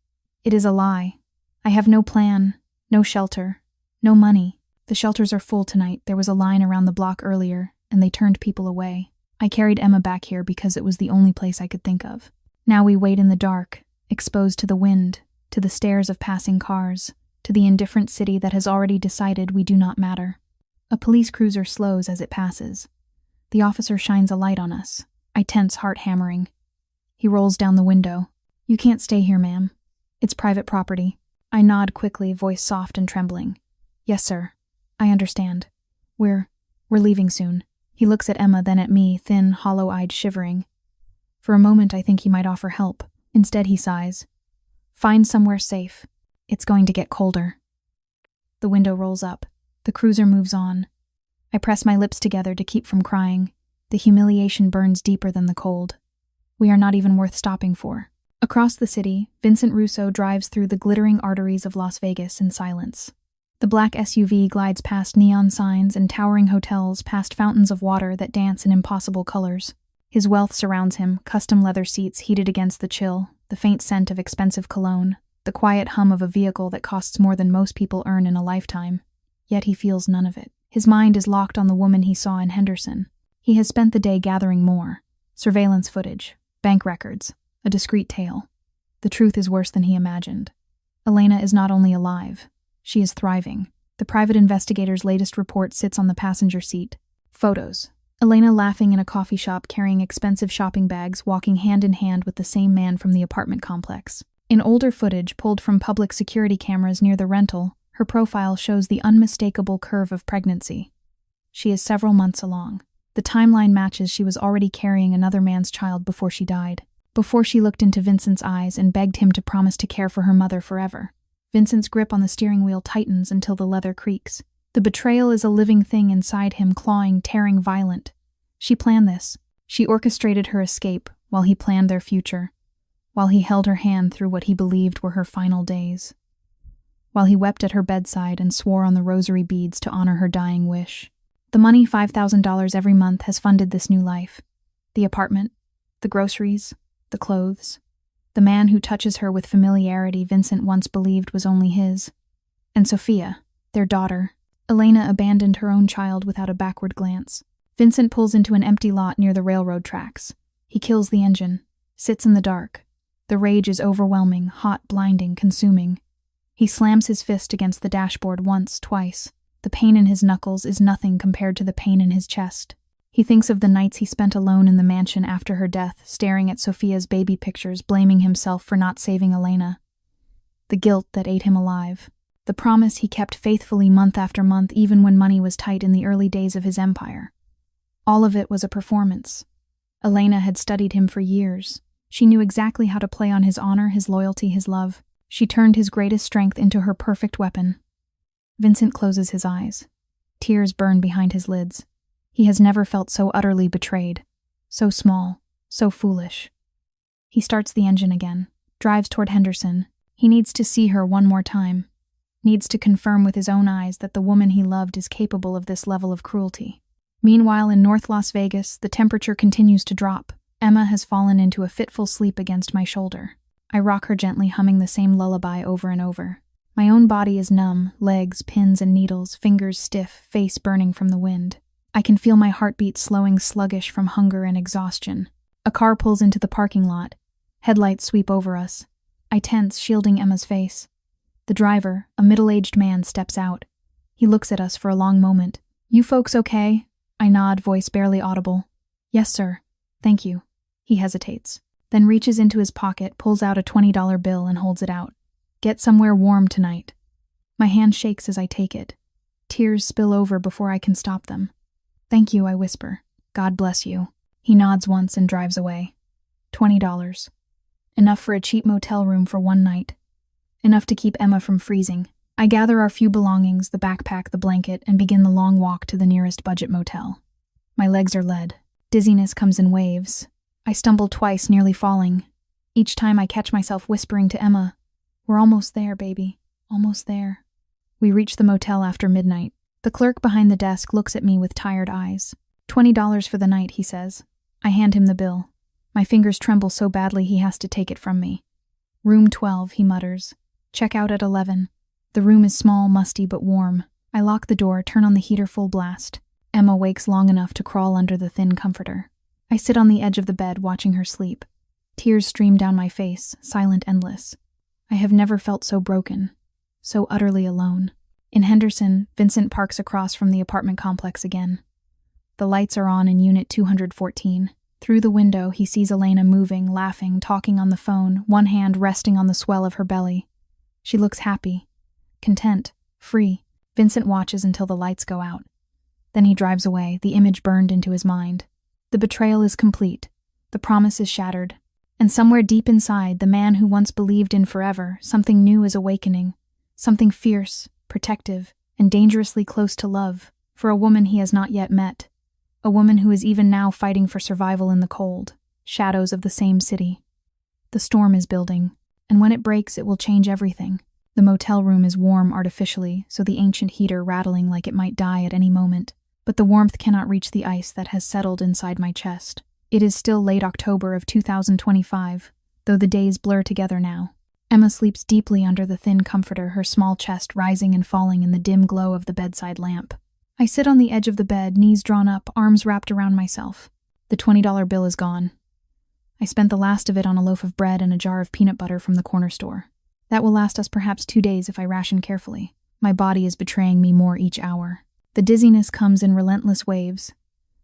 It is a lie. I have no plan, no shelter, no money. The shelters are full tonight. There was a line around the block earlier, and they turned people away. I carried Emma back here because it was the only place I could think of. Now we wait in the dark, exposed to the wind, to the stares of passing cars, to the indifferent city that has already decided we do not matter. A police cruiser slows as it passes. The officer shines a light on us. I tense, heart hammering. He rolls down the window. "You can't stay here, ma'am. It's private property." I nod quickly, voice soft and trembling. "Yes, sir. I understand. We're leaving soon." He looks at Emma, then at me, thin, hollow-eyed, shivering. For a moment, I think he might offer help. Instead, he sighs. "Find somewhere safe. It's going to get colder." The window rolls up. The cruiser moves on. I press my lips together to keep from crying. The humiliation burns deeper than the cold. We are not even worth stopping for. Across the city, Vincent Russo drives through the glittering arteries of Las Vegas in silence. The black SUV glides past neon signs and towering hotels, past fountains of water that dance in impossible colors. His wealth surrounds him, custom leather seats heated against the chill, the faint scent of expensive cologne, the quiet hum of a vehicle that costs more than most people earn in a lifetime. Yet he feels none of it. His mind is locked on the woman he saw in Henderson. He has spent the day gathering more. Surveillance footage, bank records, a discreet tale. The truth is worse than he imagined. Elena is not only alive, she is thriving. The private investigator's latest report sits on the passenger seat. Photos. Elena laughing in a coffee shop, carrying expensive shopping bags, walking hand in hand with the same man from the apartment complex. In older footage pulled from public security cameras near the rental, her profile shows the unmistakable curve of pregnancy. She is several months along. The timeline matches. She was already carrying another man's child before she died. Before she looked into Vincent's eyes and begged him to promise to care for her mother forever. Vincent's grip on the steering wheel tightens until the leather creaks. The betrayal is a living thing inside him, clawing, tearing, violent. She planned this. She orchestrated her escape while he planned their future, while he held her hand through what he believed were her final days, while he wept at her bedside and swore on the rosary beads to honor her dying wish. The money, $5,000 every month, has funded this new life. The apartment, the groceries, the clothes. The man who touches her with familiarity Vincent once believed was only his. And Sophia, their daughter. Elena abandoned her own child without a backward glance. Vincent pulls into an empty lot near the railroad tracks. He kills the engine, sits in the dark. The rage is overwhelming, hot, blinding, consuming. He slams his fist against the dashboard once, twice. The pain in his knuckles is nothing compared to the pain in his chest. He thinks of the nights he spent alone in the mansion after her death, staring at Sophia's baby pictures, blaming himself for not saving Elena. The guilt that ate him alive. The promise he kept faithfully month after month, even when money was tight in the early days of his empire. All of it was a performance. Elena had studied him for years. She knew exactly how to play on his honor, his loyalty, his love. She turned his greatest strength into her perfect weapon. Vincent closes his eyes. Tears burn behind his lids. He has never felt so utterly betrayed. So small, so foolish. He starts the engine again. drives toward Henderson. He needs to see her one more time. Needs to confirm with his own eyes that the woman he loved is capable of this level of cruelty. Meanwhile, in North Las Vegas, the temperature continues to drop. Emma has fallen into a fitful sleep against my shoulder. I rock her gently, humming the same lullaby over and over. My own body is numb, legs, pins and needles, fingers stiff, face burning from the wind. I can feel my heartbeat slowing, sluggish from hunger and exhaustion. A car pulls into the parking lot. Headlights sweep over us. I tense, shielding Emma's face. The driver, a middle-aged man, steps out. He looks at us for a long moment. "You folks okay?" I nod, voice barely audible. "Yes, sir. Thank you." He hesitates, then reaches into his pocket, pulls out a $20 bill and holds it out. "Get somewhere warm tonight." My hand shakes as I take it. Tears spill over before I can stop them. "Thank you," I whisper. "God bless you." He nods once and drives away. $20. Enough for a cheap motel room for one night. Enough to keep Emma from freezing. I gather our few belongings, the backpack, the blanket, and begin the long walk to the nearest budget motel. My legs are lead. Dizziness comes in waves. I stumble twice, nearly falling. Each time I catch myself whispering to Emma, "We're almost there, baby. Almost there." We reach the motel after midnight. The clerk behind the desk looks at me with tired eyes. $20 for the night, he says. I hand him the bill. My fingers tremble so badly he has to take it from me. "Room 12, he mutters. "Check out at 11. The room is small, musty, but warm. I lock the door, turn on the heater full blast. Emma wakes long enough to crawl under the thin comforter. I sit on the edge of the bed, watching her sleep. Tears stream down my face, silent, endless. I have never felt so broken, so utterly alone. In Henderson, Vincent parks across from the apartment complex again. The lights are on in Unit 214. Through the window, he sees Elena moving, laughing, talking on the phone, one hand resting on the swell of her belly. She looks happy, content, free. Vincent watches until the lights go out. Then he drives away, the image burned into his mind. The betrayal is complete. The promise is shattered. And somewhere deep inside, the man who once believed in forever, something new is awakening. Something fierce, protective, and dangerously close to love, for a woman he has not yet met. A woman who is even now fighting for survival in the cold, shadows of the same city. The storm is building, and when it breaks, it will change everything. The motel room is warm artificially, so the ancient heater rattling like it might die at any moment. But the warmth cannot reach the ice that has settled inside my chest. It is still late October of 2025, though the days blur together now. Emma sleeps deeply under the thin comforter, her small chest rising and falling in the dim glow of the bedside lamp. I sit on the edge of the bed, knees drawn up, arms wrapped around myself. The $20 bill is gone. I spent the last of it on a loaf of bread and a jar of peanut butter from the corner store. That will last us perhaps 2 days if I ration carefully. My body is betraying me more each hour. The dizziness comes in relentless waves.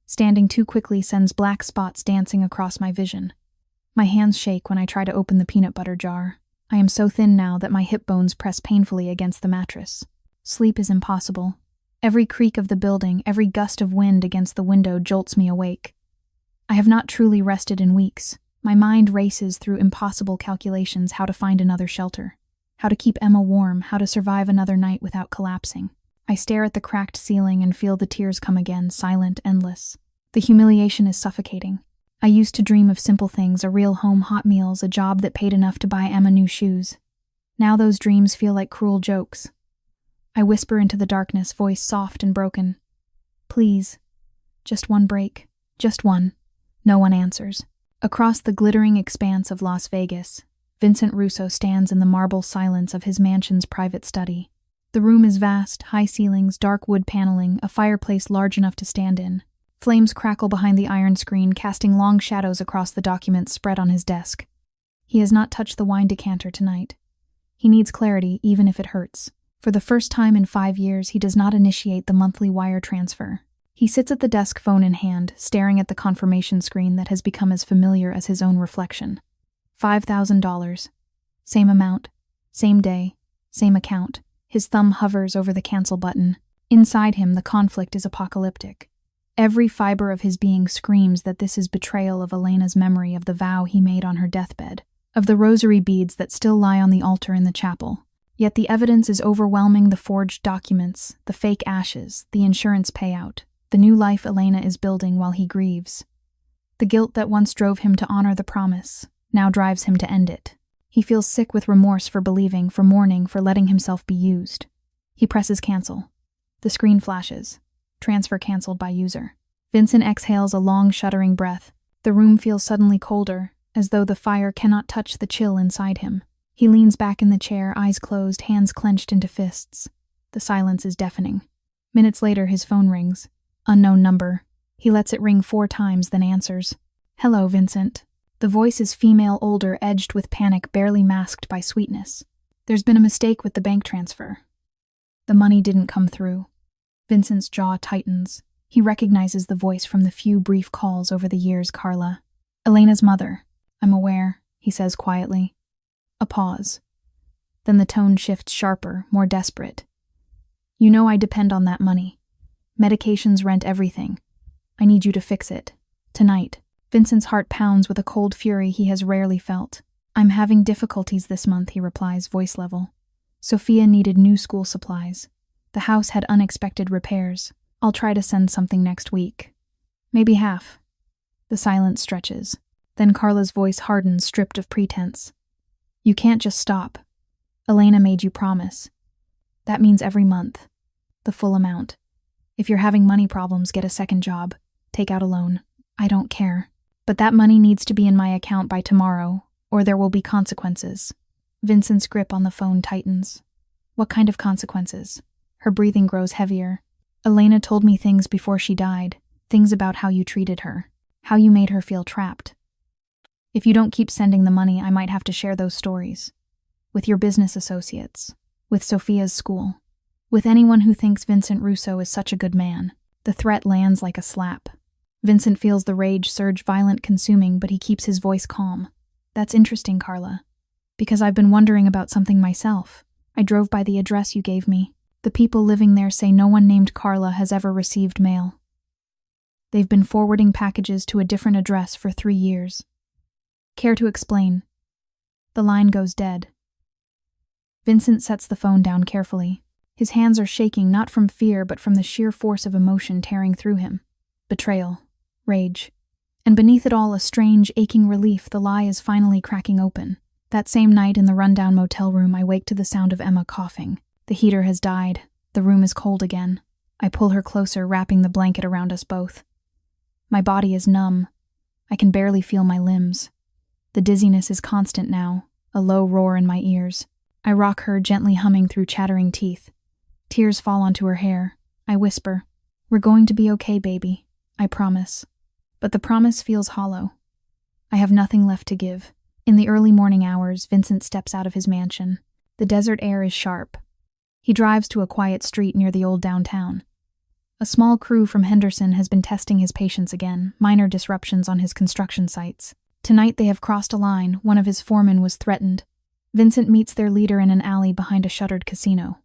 Standing too quickly sends black spots dancing across my vision. My hands shake when I try to open the peanut butter jar. I am so thin now that my hip bones press painfully against the mattress. Sleep is impossible. Every creak of the building, every gust of wind against the window jolts me awake. I have not truly rested in weeks. My mind races through impossible calculations how to find another shelter, how to keep Emma warm, how to survive another night without collapsing. I stare at the cracked ceiling and feel the tears come again, silent, endless. The humiliation is suffocating. I used to dream of simple things, a real home, hot meals, a job that paid enough to buy Emma new shoes. Now those dreams feel like cruel jokes. I whisper into the darkness, voice soft and broken. "Please. Just one break. Just one." No one answers. Across the glittering expanse of Las Vegas, Vincent Russo stands in the marble silence of his mansion's private study. The room is vast, high ceilings, dark wood paneling, a fireplace large enough to stand in. Flames crackle behind the iron screen, casting long shadows across the documents spread on his desk. He has not touched the wine decanter tonight. He needs clarity, even if it hurts. For the first time in 5 years, he does not initiate the monthly wire transfer. He sits at the desk, phone in hand, staring at the confirmation screen that has become as familiar as his own reflection. $5,000. Same amount, same day, same account. His thumb hovers over the cancel button. Inside him, the conflict is apocalyptic. Every fiber of his being screams that this is betrayal of Elena's memory of the vow he made on her deathbed, of the rosary beads that still lie on the altar in the chapel. Yet the evidence is overwhelming: the forged documents, the fake ashes, the insurance payout, the new life Elena is building while he grieves. The guilt that once drove him to honor the promise now drives him to end it. He feels sick with remorse for believing, for mourning, for letting himself be used. He presses cancel. The screen flashes. Transfer canceled by user. Vincent exhales a long, shuddering breath. The room feels suddenly colder, as though the fire cannot touch the chill inside him. He leans back in the chair, eyes closed, hands clenched into fists. The silence is deafening. Minutes later, his phone rings. Unknown number. He lets it ring 4 times, then answers. "Hello, Vincent." The voice is female, older, edged with panic, barely masked by sweetness. "There's been a mistake with the bank transfer. The money didn't come through." Vincent's jaw tightens. He recognizes the voice from the few brief calls over the years. Carla. "Elena's mother. I'm aware," he says quietly. A pause. Then the tone shifts sharper, more desperate. "You know I depend on that money. Medications, rent, everything. I need you to fix it. Tonight." Vincent's heart pounds with a cold fury he has rarely felt. "I'm having difficulties this month," he replies, voice level. "Sophia needed new school supplies. The house had unexpected repairs. I'll try to send something next week. Maybe half." The silence stretches. Then Carla's voice hardens, stripped of pretense. "You can't just stop. Elena made you promise. That means every month. The full amount. If you're having money problems, get a second job. Take out a loan. I don't care. But that money needs to be in my account by tomorrow, or there will be consequences." Vincent's grip on the phone tightens. "What kind of consequences?" Her breathing grows heavier. "Elena told me things before she died, things about how you treated her, how you made her feel trapped. If you don't keep sending the money, I might have to share those stories. With your business associates, with Sophia's school, with anyone who thinks Vincent Russo is such a good man." The threat lands like a slap. Vincent feels the rage surge, violent, consuming, but he keeps his voice calm. "That's interesting, Carla. Because I've been wondering about something myself. I drove by the address you gave me. The people living there say no one named Carla has ever received mail. They've been forwarding packages to a different address for 3 years. Care to explain?" The line goes dead. Vincent sets the phone down carefully. His hands are shaking, not from fear, but from the sheer force of emotion tearing through him. Betrayal. Rage. And beneath it all, a strange, aching relief. The lie is finally cracking open. That same night in the rundown motel room, I wake to the sound of Emma coughing. The heater has died. The room is cold again. I pull her closer, wrapping the blanket around us both. My body is numb. I can barely feel my limbs. The dizziness is constant now, a low roar in my ears. I rock her, gently humming through chattering teeth. Tears fall onto her hair. I whisper, "We're going to be okay, baby. I promise." But the promise feels hollow. I have nothing left to give. In the early morning hours, Vincent steps out of his mansion. The desert air is sharp. He drives to a quiet street near the old downtown. A small crew from Henderson has been testing his patience again, minor disruptions on his construction sites. Tonight they have crossed a line. One of his foremen was threatened. Vincent meets their leader in an alley behind a shuttered casino.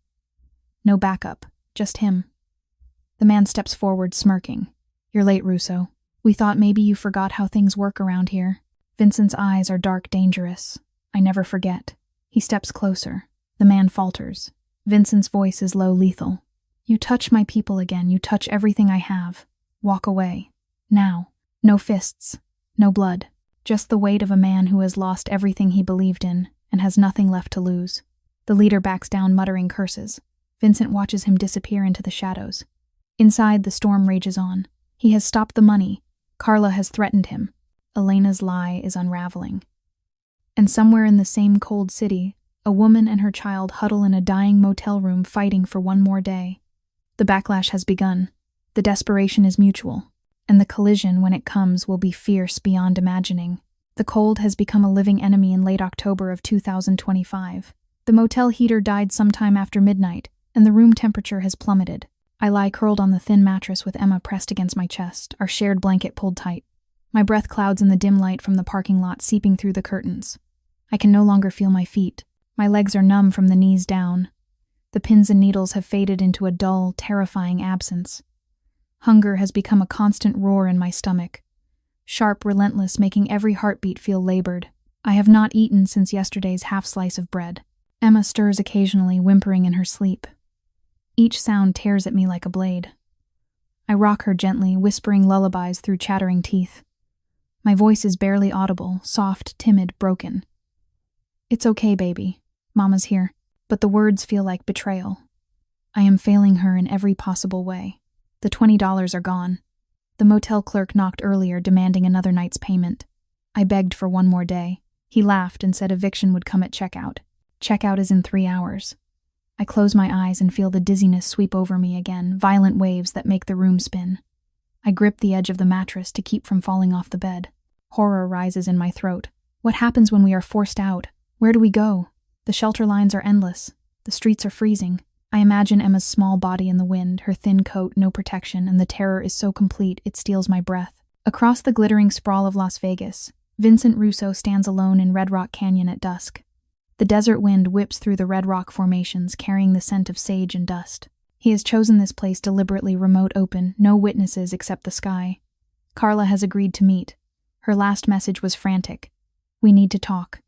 No backup, just him. The man steps forward, smirking. "You're late, Russo. We thought maybe you forgot how things work around here." Vincent's eyes are dark, dangerous. "I never forget." He steps closer. The man falters. Vincent's voice is low, lethal. "You touch my people again. You touch everything I have. Walk away. Now. No fists. No blood. Just the weight of a man who has lost everything he believed in and has nothing left to lose." The leader backs down, muttering curses. Vincent watches him disappear into the shadows. Inside, the storm rages on. He has stopped the money. Carla has threatened him. Elena's lie is unraveling. And somewhere in the same cold city, a woman and her child huddle in a dying motel room, fighting for one more day. The backlash has begun. The desperation is mutual. And the collision, when it comes, will be fierce beyond imagining. The cold has become a living enemy in late October of 2025. The motel heater died sometime after midnight, and the room temperature has plummeted. I lie curled on the thin mattress with Emma pressed against my chest, our shared blanket pulled tight. My breath clouds in the dim light from the parking lot, seeping through the curtains. I can no longer feel my feet. My legs are numb from the knees down. The pins and needles have faded into a dull, terrifying absence. Hunger has become a constant roar in my stomach. Sharp, relentless, making every heartbeat feel labored. I have not eaten since yesterday's half slice of bread. Emma stirs occasionally, whimpering in her sleep. Each sound tears at me like a blade. I rock her gently, whispering lullabies through chattering teeth. My voice is barely audible, soft, timid, broken. It's okay, baby. Mama's here. But the words feel like betrayal. I am failing her in every possible way. The $20 are gone. The motel clerk knocked earlier, demanding another night's payment. I begged for one more day. He laughed and said eviction would come at checkout. Checkout is in 3 hours. I close my eyes and feel the dizziness sweep over me again, violent waves that make the room spin. I grip the edge of the mattress to keep from falling off the bed. Horror rises in my throat. What happens when we are forced out? Where do we go? The shelter lines are endless. The streets are freezing. I imagine Emma's small body in the wind, her thin coat, no protection, and the terror is so complete it steals my breath. Across the glittering sprawl of Las Vegas, Vincent Russo stands alone in Red Rock Canyon at dusk. The desert wind whips through the red rock formations, carrying the scent of sage and dust. He has chosen this place deliberately remote, open, no witnesses except the sky. Carla has agreed to meet. Her last message was frantic. We need to talk.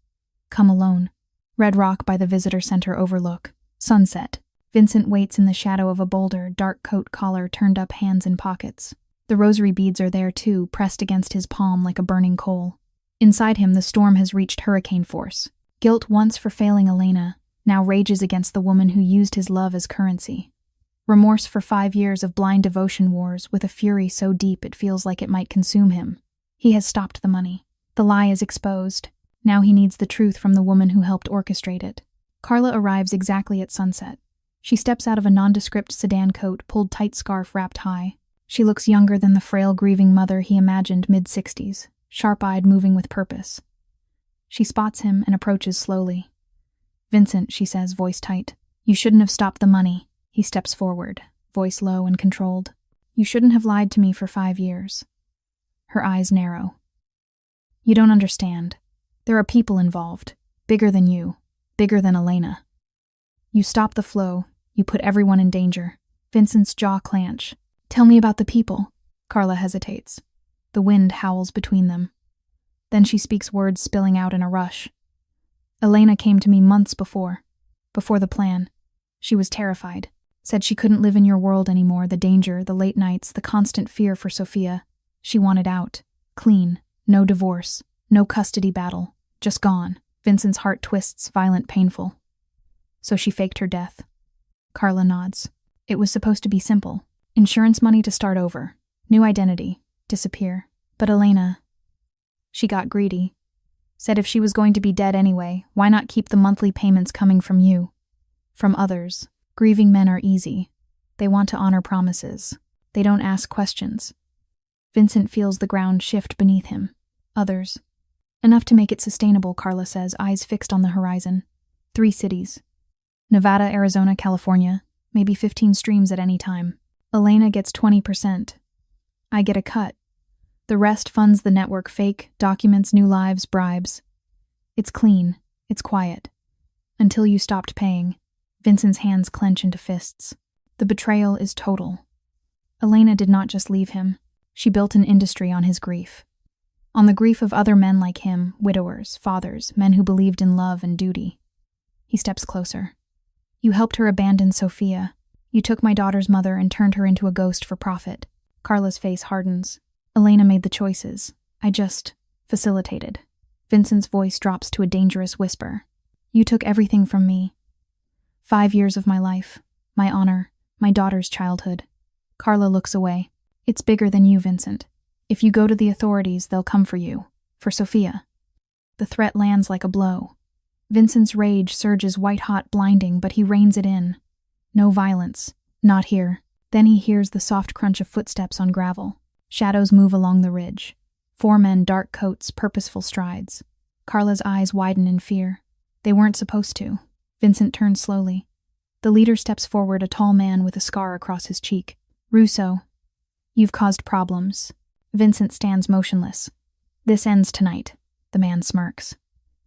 Come alone. Red Rock by the visitor center overlook. Sunset. Vincent waits in the shadow of a boulder, dark coat collar turned up, hands in pockets. The rosary beads are there too, pressed against his palm like a burning coal. Inside him, the storm has reached hurricane force. Guilt once for failing Elena now rages against the woman who used his love as currency. Remorse for 5 years of blind devotion wars with a fury so deep it feels like it might consume him. He has stopped the money. The lie is exposed. Now he needs the truth from the woman who helped orchestrate it. Carla arrives exactly at sunset. She steps out of a nondescript sedan coat, pulled tight scarf wrapped high. She looks younger than the frail, grieving mother he imagined, mid-60s, sharp-eyed, moving with purpose. She spots him and approaches slowly. "Vincent," she says, voice tight. "You shouldn't have stopped the money." He steps forward, voice low and controlled. "You shouldn't have lied to me for 5 years." Her eyes narrow. "You don't understand. There are people involved, bigger than you, bigger than Elena. You stop the flow, you put everyone in danger." Vincent's jaw clench. "Tell me about the people." Carla hesitates. The wind howls between them. Then she speaks, words spilling out in a rush. "Elena came to me months before the plan. She was terrified, said she couldn't live in your world anymore, the danger, the late nights, the constant fear for Sophia. She wanted out, clean, no divorce, no custody battle, just gone." Vincent's heart twists, violent, painful. "So she faked her death." Carla nods. "It was supposed to be simple. Insurance money to start over. New identity. Disappear. But Elena, she got greedy. Said if she was going to be dead anyway, why not keep the monthly payments coming from you? From others. Grieving men are easy. They want to honor promises. They don't ask questions." Vincent feels the ground shift beneath him. Others. Enough to make it sustainable, Carla says, eyes fixed on the horizon. 3 cities. Nevada, Arizona, California. Maybe 15 streams at any time. Elena gets 20%. I get a cut. The rest funds the network, fake, documents, new lives, bribes. It's clean. It's quiet. Until you stopped paying. Vincent's hands clench into fists. The betrayal is total. Elena did not just leave him. She built an industry on his grief. On the grief of other men like him, widowers, fathers, men who believed in love and duty. He steps closer. "You helped her abandon Sophia. You took my daughter's mother and turned her into a ghost for profit." Carla's face hardens. "Elena made the choices. I just facilitated." Vincent's voice drops to a dangerous whisper. "You took everything from me. 5 years of my life, my honor, my daughter's childhood." Carla looks away. "It's bigger than you, Vincent. If you go to the authorities, they'll come for you. For Sophia." The threat lands like a blow. Vincent's rage surges white-hot, blinding, but he reins it in. No violence. Not here. Then he hears the soft crunch of footsteps on gravel. Shadows move along the ridge. 4 men, dark coats, purposeful strides. Carla's eyes widen in fear. They weren't supposed to. Vincent turns slowly. The leader steps forward, a tall man with a scar across his cheek. "Russo, you've caused problems." Vincent stands motionless. "This ends tonight." The man smirks.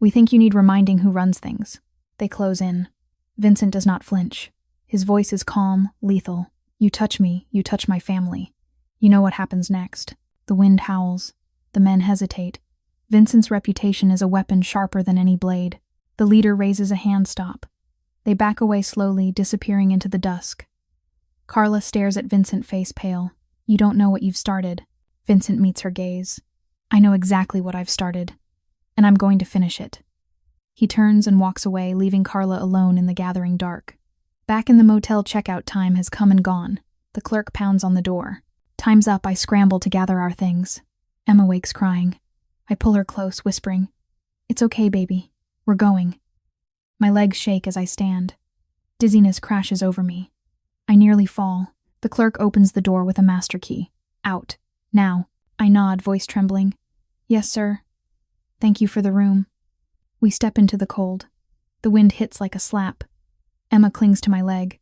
"We think you need reminding who runs things." They close in. Vincent does not flinch. His voice is calm, lethal. "You touch me, you touch my family. You know what happens next." The wind howls. The men hesitate. Vincent's reputation is a weapon sharper than any blade. The leader raises a hand, stop. They back away slowly, disappearing into the dusk. Carla stares at Vincent, face pale. "You don't know what you've started." Vincent meets her gaze. "I know exactly what I've started, and I'm going to finish it." He turns and walks away, leaving Carla alone in the gathering dark. Back in the motel, checkout time has come and gone. The clerk pounds on the door. Time's up. I scramble to gather our things. Emma wakes crying. I pull her close, whispering, "It's okay, baby. We're going." My legs shake as I stand. Dizziness crashes over me. I nearly fall. The clerk opens the door with a master key. "Out. Now." I nod, voice trembling. "Yes, sir. Thank you for the room." We step into the cold. The wind hits like a slap. Emma clings to my leg.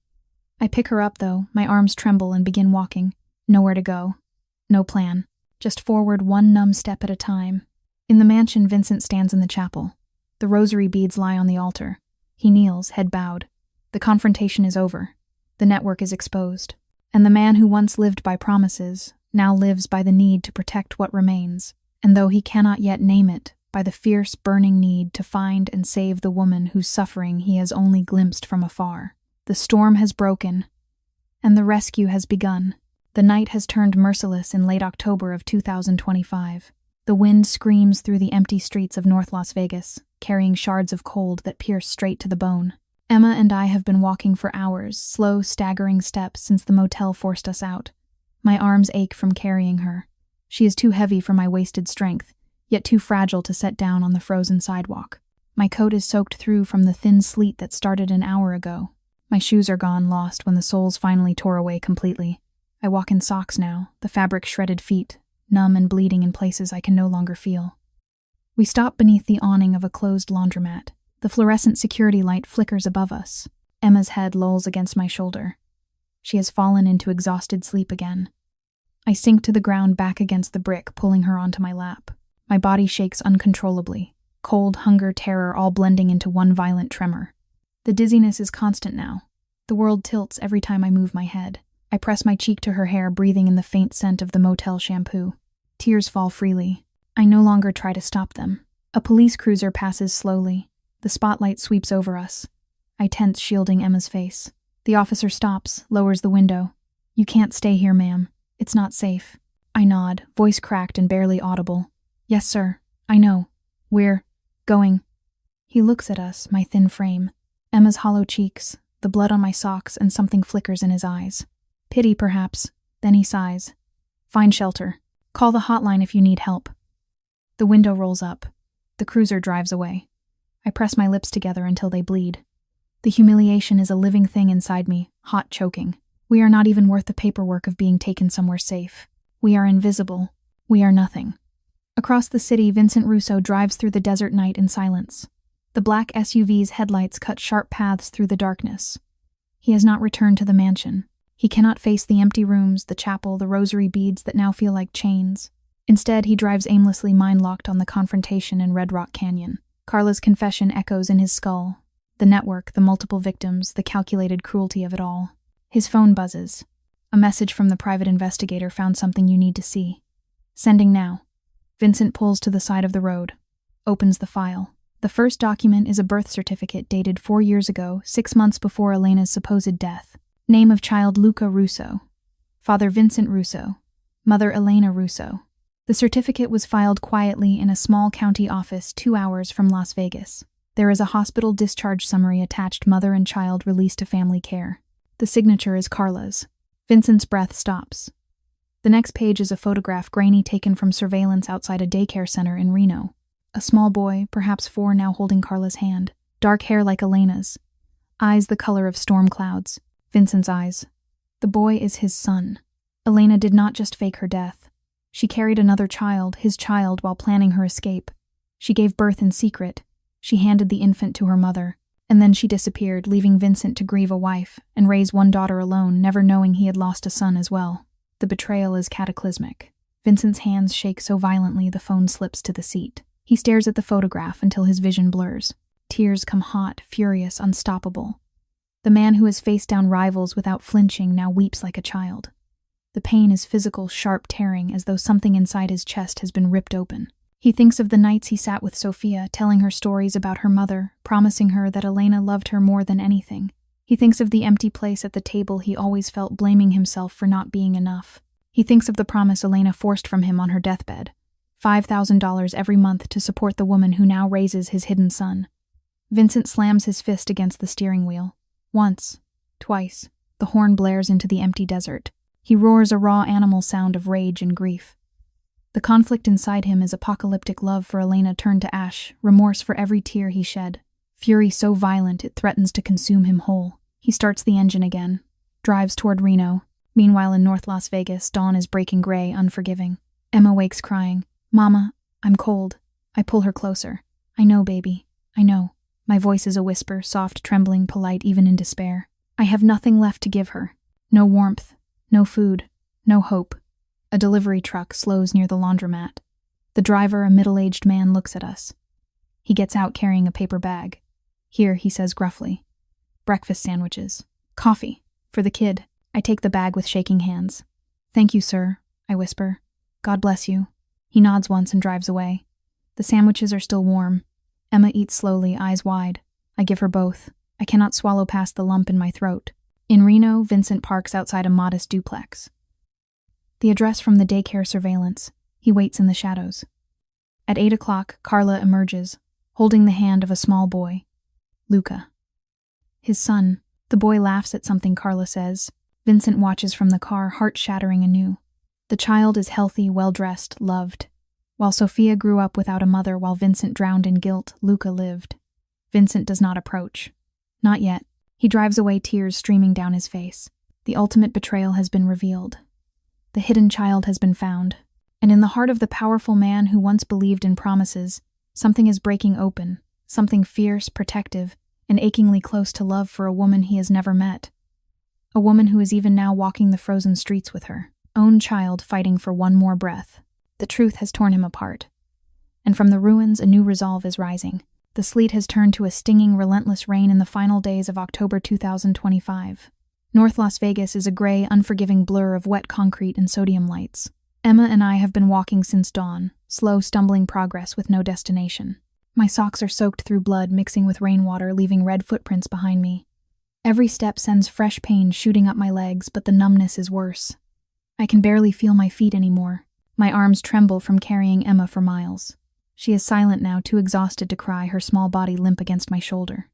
I pick her up, though. My arms tremble and begin walking. Nowhere to go. No plan. Just forward, one numb step at a time. In the mansion, Vincent stands in the chapel. The rosary beads lie on the altar. He kneels, head bowed. The confrontation is over. The network is exposed. And the man who once lived by promises now lives by the need to protect what remains, and though he cannot yet name it, by the fierce, burning need to find and save the woman whose suffering he has only glimpsed from afar. The storm has broken, and the rescue has begun. The night has turned merciless in late October of 2025. The wind screams through the empty streets of North Las Vegas, carrying shards of cold that pierce straight to the bone. Emma and I have been walking for hours, slow, staggering steps since the motel forced us out. My arms ache from carrying her. She is too heavy for my wasted strength, yet too fragile to set down on the frozen sidewalk. My coat is soaked through from the thin sleet that started an hour ago. My shoes are gone, lost when the soles finally tore away completely. I walk in socks now, the fabric shredded feet, numb and bleeding in places I can no longer feel. We stop beneath the awning of a closed laundromat. The fluorescent security light flickers above us. Emma's head lolls against my shoulder. She has fallen into exhausted sleep again. I sink to the ground back against the brick, pulling her onto my lap. My body shakes uncontrollably. Cold, hunger, terror all blending into one violent tremor. The dizziness is constant now. The world tilts every time I move my head. I press my cheek to her hair, breathing in the faint scent of the motel shampoo. Tears fall freely. I no longer try to stop them. A police cruiser passes slowly. The spotlight sweeps over us. I tense, shielding Emma's face. The officer stops, lowers the window. "You can't stay here, ma'am. It's not safe." I nod, voice cracked and barely audible. "Yes, sir. I know. We're going." He looks at us, my thin frame. Emma's hollow cheeks, the blood on my socks, and something flickers in his eyes. Pity, perhaps. Then he sighs. "Find shelter. Call the hotline if you need help." The window rolls up. The cruiser drives away. I press my lips together until they bleed. The humiliation is a living thing inside me, hot, choking. We are not even worth the paperwork of being taken somewhere safe. We are invisible. We are nothing. Across the city, Vincent Russo drives through the desert night in silence. The black SUV's headlights cut sharp paths through the darkness. He has not returned to the mansion. He cannot face the empty rooms, the chapel, the rosary beads that now feel like chains. Instead, he drives aimlessly, mind-locked on the confrontation in Red Rock Canyon. Carla's confession echoes in his skull. The network, the multiple victims, the calculated cruelty of it all. His phone buzzes. A message from the private investigator: "Found something you need to see." Sending now. Vincent pulls to the side of the road. Opens the file. The first document is a birth certificate dated 4 years ago, 6 months before Elena's supposed death. Name of child: Luca Russo. Father: Vincent Russo. Mother: Elena Russo. The certificate was filed quietly in a small county office 2 hours from Las Vegas. There is a hospital discharge summary attached: mother and child released to family care. The signature is Carla's. Vincent's breath stops. The next page is a photograph, grainy, taken from surveillance outside a daycare center in Reno. A small boy, perhaps 4, now holding Carla's hand. Dark hair like Elena's. Eyes the color of storm clouds. Vincent's eyes. The boy is his son. Elena did not just fake her death. She carried another child, his child, while planning her escape. She gave birth in secret. She handed the infant to her mother. And then she disappeared, leaving Vincent to grieve a wife and raise one daughter alone, never knowing he had lost a son as well. The betrayal is cataclysmic. Vincent's hands shake so violently the phone slips to the seat. He stares at the photograph until his vision blurs. Tears come hot, furious, unstoppable. The man who has faced down rivals without flinching now weeps like a child. The pain is physical, sharp tearing, as though something inside his chest has been ripped open. He thinks of the nights he sat with Sophia, telling her stories about her mother, promising her that Elena loved her more than anything. He thinks of the empty place at the table he always felt, blaming himself for not being enough. He thinks of the promise Elena forced from him on her deathbed: $5,000 every month to support the woman who now raises his hidden son. Vincent slams his fist against the steering wheel. Once, twice, the horn blares into the empty desert. He roars a raw animal sound of rage and grief. The conflict inside him is apocalyptic love for Elena turned to ash, remorse for every tear he shed, fury so violent it threatens to consume him whole. He starts the engine again, drives toward Reno. Meanwhile in North Las Vegas, dawn is breaking gray, unforgiving. Emma wakes crying, "Mama, I'm cold." I pull her closer. "I know, baby, I know." My voice is a whisper, soft, trembling, polite, even in despair. I have nothing left to give her. No warmth, no food, no hope. A delivery truck slows near the laundromat. The driver, a middle-aged man, looks at us. He gets out carrying a paper bag. "Here," he says gruffly. "Breakfast sandwiches. Coffee. For the kid." I take the bag with shaking hands. "Thank you, sir," I whisper. "God bless you." He nods once and drives away. The sandwiches are still warm. Emma eats slowly, eyes wide. I give her both. I cannot swallow past the lump in my throat. In Reno, Vincent parks outside a modest duplex. The address from the daycare surveillance. He waits in the shadows. At 8 o'clock, Carla emerges, holding the hand of a small boy. Luca. His son. The boy laughs at something Carla says. Vincent watches from the car, heart shattering anew. The child is healthy, well-dressed, loved. While Sophia grew up without a mother, while Vincent drowned in guilt, Luca lived. Vincent does not approach. Not yet. He drives away, tears streaming down his face. The ultimate betrayal has been revealed. The hidden child has been found. And in the heart of the powerful man who once believed in promises, something is breaking open, something fierce, protective, and achingly close to love for a woman he has never met. A woman who is even now walking the frozen streets with her own child, fighting for one more breath. The truth has torn him apart. And from the ruins, a new resolve is rising. The sleet has turned to a stinging, relentless rain in the final days of October 2025. North Las Vegas is a gray, unforgiving blur of wet concrete and sodium lights. Emma and I have been walking since dawn, slow, stumbling progress with no destination. My socks are soaked through blood, mixing with rainwater, leaving red footprints behind me. Every step sends fresh pain shooting up my legs, but the numbness is worse. I can barely feel my feet anymore. My arms tremble from carrying Emma for miles. She is silent now, too exhausted to cry, her small body limp against my shoulder.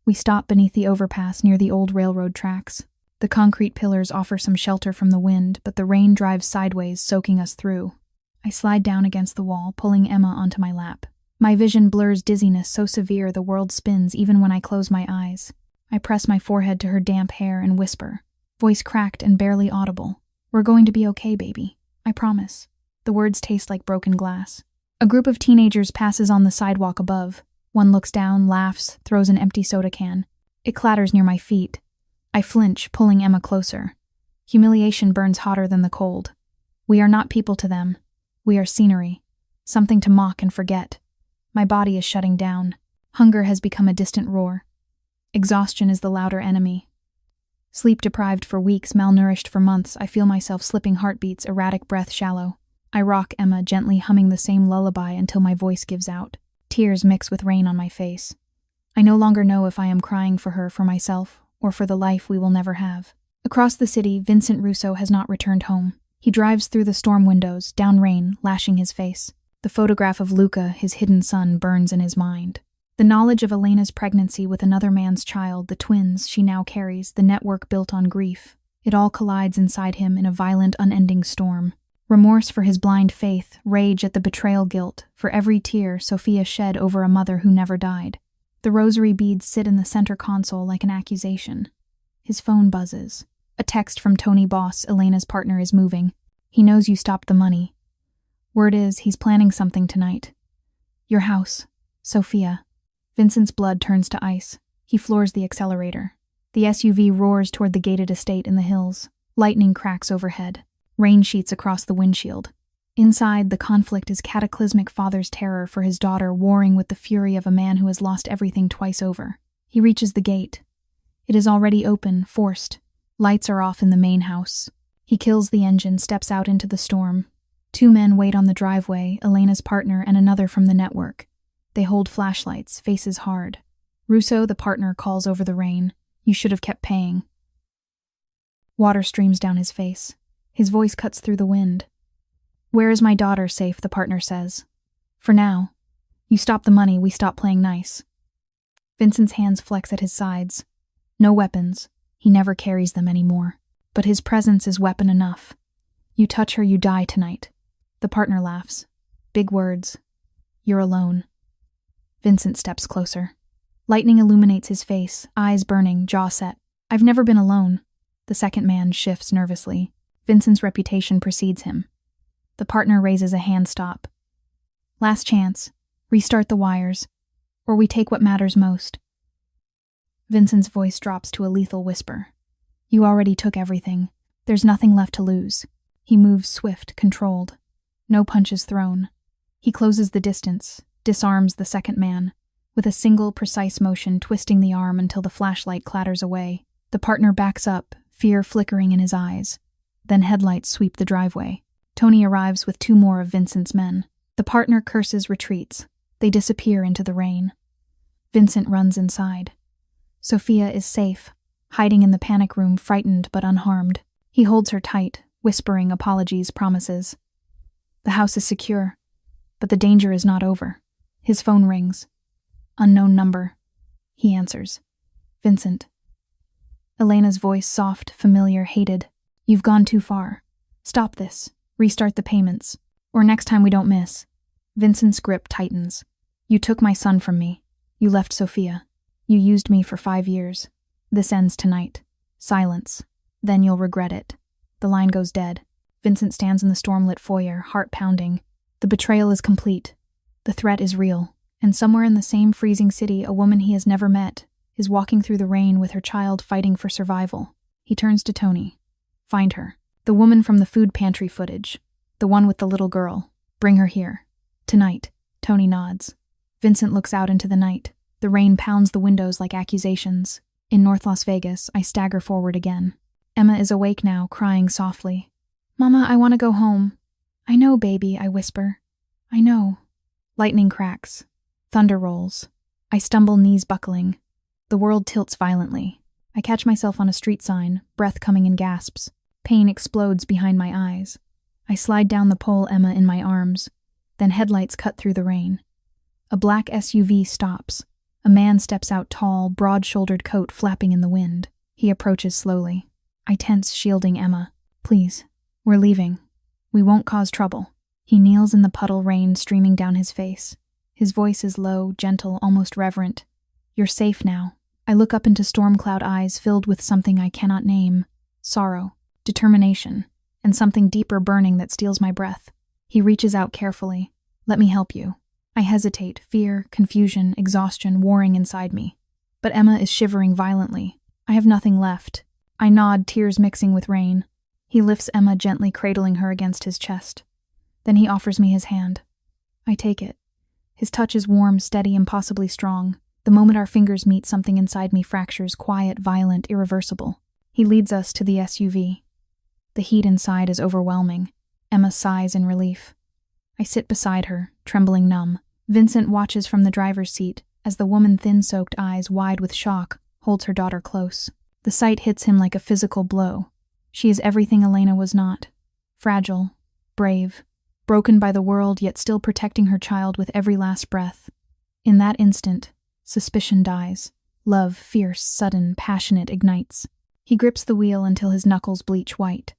We stop beneath the overpass near the old railroad tracks. The concrete pillars offer some shelter from the wind, but the rain drives sideways, soaking us through. I slide down against the wall, pulling Emma onto my lap. My vision blurs, dizziness so severe the world spins even when I close my eyes. I press my forehead to her damp hair and whisper, voice cracked and barely audible. "We're going to be okay, baby. I promise." The words taste like broken glass. A group of teenagers passes on the sidewalk above. One looks down, laughs, throws an empty soda can. It clatters near my feet. I flinch, pulling Emma closer. Humiliation burns hotter than the cold. We are not people to them. We are scenery. Something to mock and forget. My body is shutting down. Hunger has become a distant roar. Exhaustion is the louder enemy. Sleep-deprived for weeks, malnourished for months, I feel myself slipping heartbeats, erratic breath shallow. I rock Emma, gently humming the same lullaby until my voice gives out. Tears mix with rain on my face. I no longer know if I am crying for her, for myself, or for the life we will never have. Across the city, Vincent Russo has not returned home. He drives through the storm windows, down rain, lashing his face. The photograph of Luca, his hidden son, burns in his mind. The knowledge of Elena's pregnancy with another man's child, the twins she now carries, the network built on grief. It all collides inside him in a violent, unending storm. Remorse for his blind faith, rage at the betrayal guilt, for every tear Sophia shed over a mother who never died. The rosary beads sit in the center console like an accusation. His phone buzzes. A text from Tony Boss, Elena's partner, is moving. He knows you stopped the money. Word is, he's planning something tonight. Your house, Sophia. Vincent's blood turns to ice. He floors the accelerator. The SUV roars toward the gated estate in the hills. Lightning cracks overhead. Rain sheets across the windshield. Inside, the conflict is cataclysmic father's terror for his daughter warring with the fury of a man who has lost everything twice over. He reaches the gate. It is already open, forced. Lights are off in the main house. He kills the engine, steps out into the storm. Two men wait on the driveway, Elena's partner and another from the network. They hold flashlights, faces hard. Russo, the partner, calls over the rain. You should have kept paying. Water streams down his face. His voice cuts through the wind. Where is my daughter safe, the partner says. For now. You stop the money, we stop playing nice. Vincent's hands flex at his sides. No weapons. He never carries them anymore. But his presence is weapon enough. You touch her, you die tonight. The partner laughs. Big words. You're alone. Vincent steps closer. Lightning illuminates his face, eyes burning, jaw set. I've never been alone. The second man shifts nervously. Vincent's reputation precedes him. The partner raises a hand stop. Last chance. Restart the wires. Or we take what matters most. Vincent's voice drops to a lethal whisper. You already took everything. There's nothing left to lose. He moves swift, controlled. No punches thrown. He closes the distance, disarms the second man, with a single, precise motion twisting the arm until the flashlight clatters away. The partner backs up, fear flickering in his eyes. Then headlights sweep the driveway. Tony arrives with 2 more of Vincent's men. The partner curses, retreats. They disappear into the rain. Vincent runs inside. Sophia is safe, hiding in the panic room, frightened but unharmed. He holds her tight, whispering apologies, promises. The house is secure, but the danger is not over. His phone rings. Unknown number. He answers. Vincent. Elena's voice, soft, familiar, hated. You've gone too far. Stop this. Restart the payments. Or next time we don't miss. Vincent's grip tightens. You took my son from me. You left Sophia. You used me for 5 years. This ends tonight. Silence. Then you'll regret it. The line goes dead. Vincent stands in the storm-lit foyer, heart pounding. The betrayal is complete. The threat is real. And somewhere in the same freezing city, a woman he has never met is walking through the rain with her child fighting for survival. He turns to Tony. Find her. The woman from the food pantry footage. The one with the little girl. Bring her here. Tonight. Tony nods. Vincent looks out into the night. The rain pounds the windows like accusations. In North Las Vegas, I stagger forward again. Emma is awake now, crying softly. Mama, I want to go home. I know, baby, I whisper. I know. Lightning cracks. Thunder rolls. I stumble, knees buckling. The world tilts violently. I catch myself on a street sign, breath coming in gasps. Pain explodes behind my eyes. I slide down the pole, Emma in my arms. Then headlights cut through the rain. A black SUV stops. A man steps out, tall, broad-shouldered coat flapping in the wind. He approaches slowly. I tense, shielding Emma. Please, we're leaving. We won't cause trouble. He kneels in the puddle, rain streaming down his face. His voice is low, gentle, almost reverent. You're safe now. I look up into storm cloud eyes filled with something I cannot name. Sorrow, determination, and something deeper burning that steals my breath. He reaches out carefully. Let me help you. I hesitate, fear, confusion, exhaustion warring inside me. But Emma is shivering violently. I have nothing left. I nod, tears mixing with rain. He lifts Emma, gently cradling her against his chest. Then he offers me his hand. I take it. His touch is warm, steady, impossibly strong. The moment our fingers meet, something inside me fractures, quiet, violent, irreversible. He leads us to the SUV. The heat inside is overwhelming. Emma sighs in relief. I sit beside her, trembling numb. Vincent watches from the driver's seat as the woman, thin-soaked eyes wide with shock, holds her daughter close. The sight hits him like a physical blow. She is everything Elena was not. Fragile, brave, broken by the world, yet still protecting her child with every last breath. In that instant, suspicion dies. Love, fierce, sudden, passionate, ignites. He grips the wheel until his knuckles bleach white.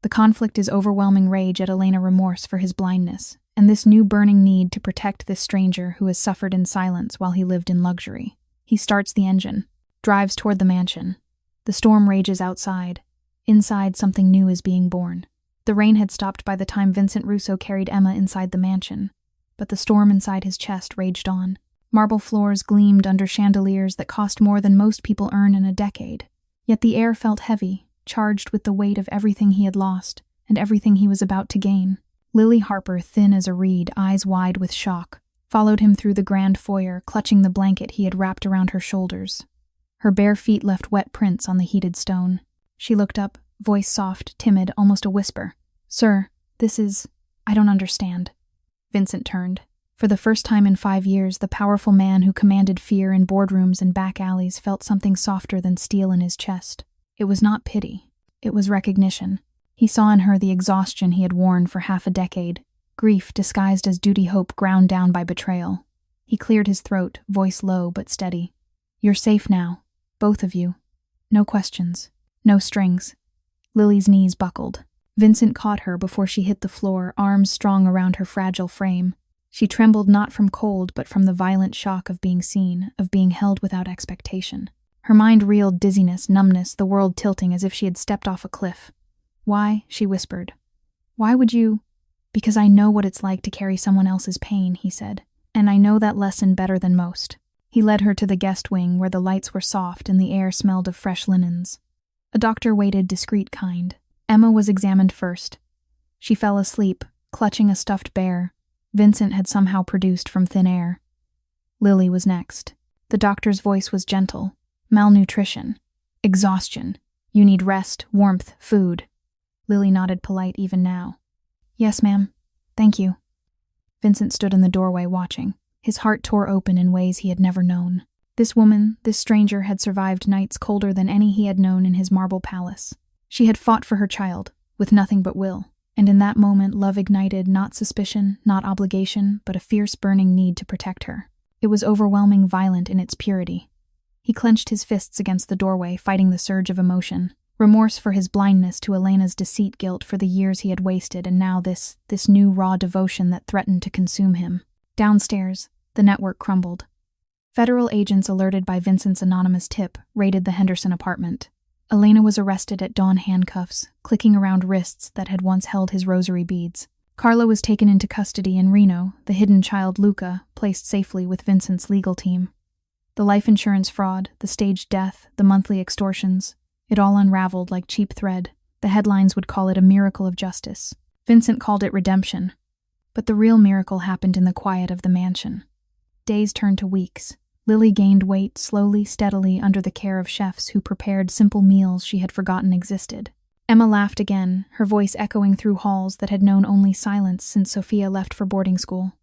The conflict is overwhelming rage at Elena, remorse for his blindness, and this new burning need to protect this stranger who has suffered in silence while he lived in luxury. He starts the engine, drives toward the mansion. The storm rages outside. Inside, something new is being born. The rain had stopped by the time Vincent Russo carried Emma inside the mansion, but the storm inside his chest raged on. Marble floors gleamed under chandeliers that cost more than most people earn in a decade. Yet the air felt heavy, charged with the weight of everything he had lost and everything he was about to gain. Lily Harper, thin as a reed, eyes wide with shock, followed him through the grand foyer, clutching the blanket he had wrapped around her shoulders. Her bare feet left wet prints on the heated stone. She looked up, voice soft, timid, almost a whisper. Sir, I don't understand. Vincent turned. For the first time in 5 years, the powerful man who commanded fear in boardrooms and back alleys felt something softer than steel in his chest. It was not pity. It was recognition. He saw in her the exhaustion he had worn for half a decade, grief disguised as duty, hope ground down by betrayal. He cleared his throat, voice low but steady. You're safe now. Both of you. No questions. No strings. Lily's knees buckled. Vincent caught her before she hit the floor, arms strong around her fragile frame. She trembled not from cold but from the violent shock of being seen, of being held without expectation. Her mind reeled dizziness, numbness, the world tilting as if she had stepped off a cliff. Why? She whispered. Why would you? Because I know what it's like to carry someone else's pain, he said, and I know that lesson better than most. He led her to the guest wing where the lights were soft and the air smelled of fresh linens. A doctor waited, discreet, kind. Emma was examined first. She fell asleep, clutching a stuffed bear Vincent had somehow produced from thin air. Lily was next. The doctor's voice was gentle. Malnutrition. Exhaustion. You need rest, warmth, food. Lily nodded, polite even now. Yes, ma'am. Thank you. Vincent stood in the doorway watching. His heart tore open in ways he had never known. This woman, this stranger, had survived nights colder than any he had known in his marble palace. She had fought for her child, with nothing but will, and in that moment love ignited not suspicion, not obligation, but a fierce burning need to protect her. It was overwhelming, violent in its purity. He clenched his fists against the doorway, fighting the surge of emotion. Remorse for his blindness to Elena's deceit, guilt for the years he had wasted, and now this new raw devotion that threatened to consume him. Downstairs, the network crumbled. Federal agents, alerted by Vincent's anonymous tip, raided the Henderson apartment. Elena was arrested at dawn, handcuffs, clicking around wrists that had once held his rosary beads. Carla was taken into custody in Reno, the hidden child Luca placed safely with Vincent's legal team. The life insurance fraud, the staged death, the monthly extortions, it all unraveled like cheap thread. The headlines would call it a miracle of justice. Vincent called it redemption. But the real miracle happened in the quiet of the mansion. Days turned to weeks. Lily gained weight slowly, steadily, under the care of chefs who prepared simple meals she had forgotten existed. Emma laughed again, her voice echoing through halls that had known only silence since Sophia left for boarding school.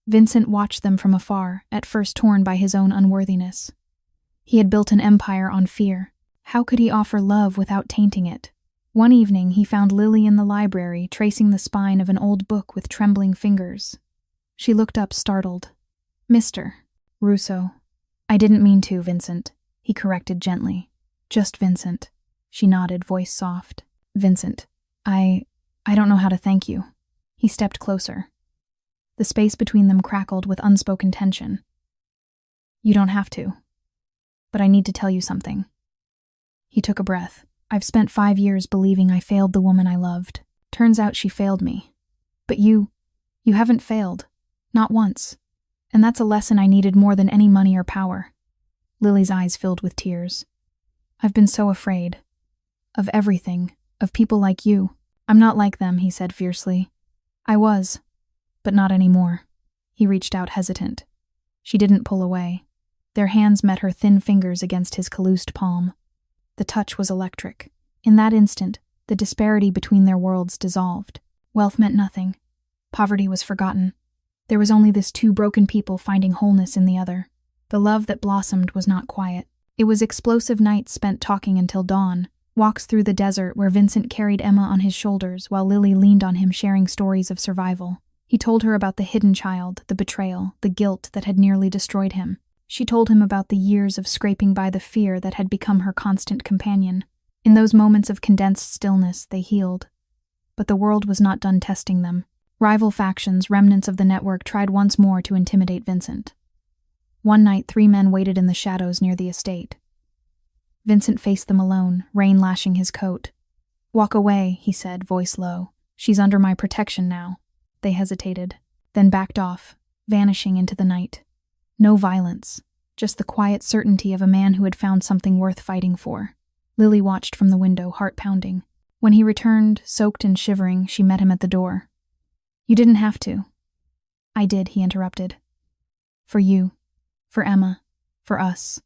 Vincent watched them from afar, at first torn by his own unworthiness. He had built an empire on fear. How could he offer love without tainting it? One evening he found Lily in the library, tracing the spine of an old book with trembling fingers. She looked up, startled. Mr. Russo. I didn't mean to, Vincent, he corrected gently. Just Vincent. She nodded, voice soft. Vincent, I don't know how to thank you. He stepped closer. The space between them crackled with unspoken tension. You don't have to. But I need to tell you something. He took a breath. I've spent 5 years believing I failed the woman I loved. Turns out she failed me. But you haven't failed. Not once. And that's a lesson I needed more than any money or power. Lily's eyes filled with tears. I've been so afraid. Of everything. Of people like you. I'm not like them, he said fiercely. I was. But not anymore. He reached out, hesitant. She didn't pull away. Their hands met her thin fingers against his calloused palm. The touch was electric. In that instant, the disparity between their worlds dissolved. Wealth meant nothing. Poverty was forgotten. There was only this two broken people finding wholeness in the other. The love that blossomed was not quiet. It was explosive nights spent talking until dawn, walks through the desert where Vincent carried Emma on his shoulders while Lily leaned on him, sharing stories of survival. He told her about the hidden child, the betrayal, the guilt that had nearly destroyed him. She told him about the years of scraping by the fear that had become her constant companion. In those moments of condensed stillness, they healed. But the world was not done testing them. Rival factions, remnants of the network, tried once more to intimidate Vincent. One night, 3 men waited in the shadows near the estate. Vincent faced them alone, rain lashing his coat. Walk away, he said, voice low. She's under my protection now. They hesitated, then backed off, vanishing into the night. No violence, just the quiet certainty of a man who had found something worth fighting for. Lily watched from the window, heart pounding. When he returned, soaked and shivering, she met him at the door. You didn't have to. I did, he interrupted. For you, for Emma, for us.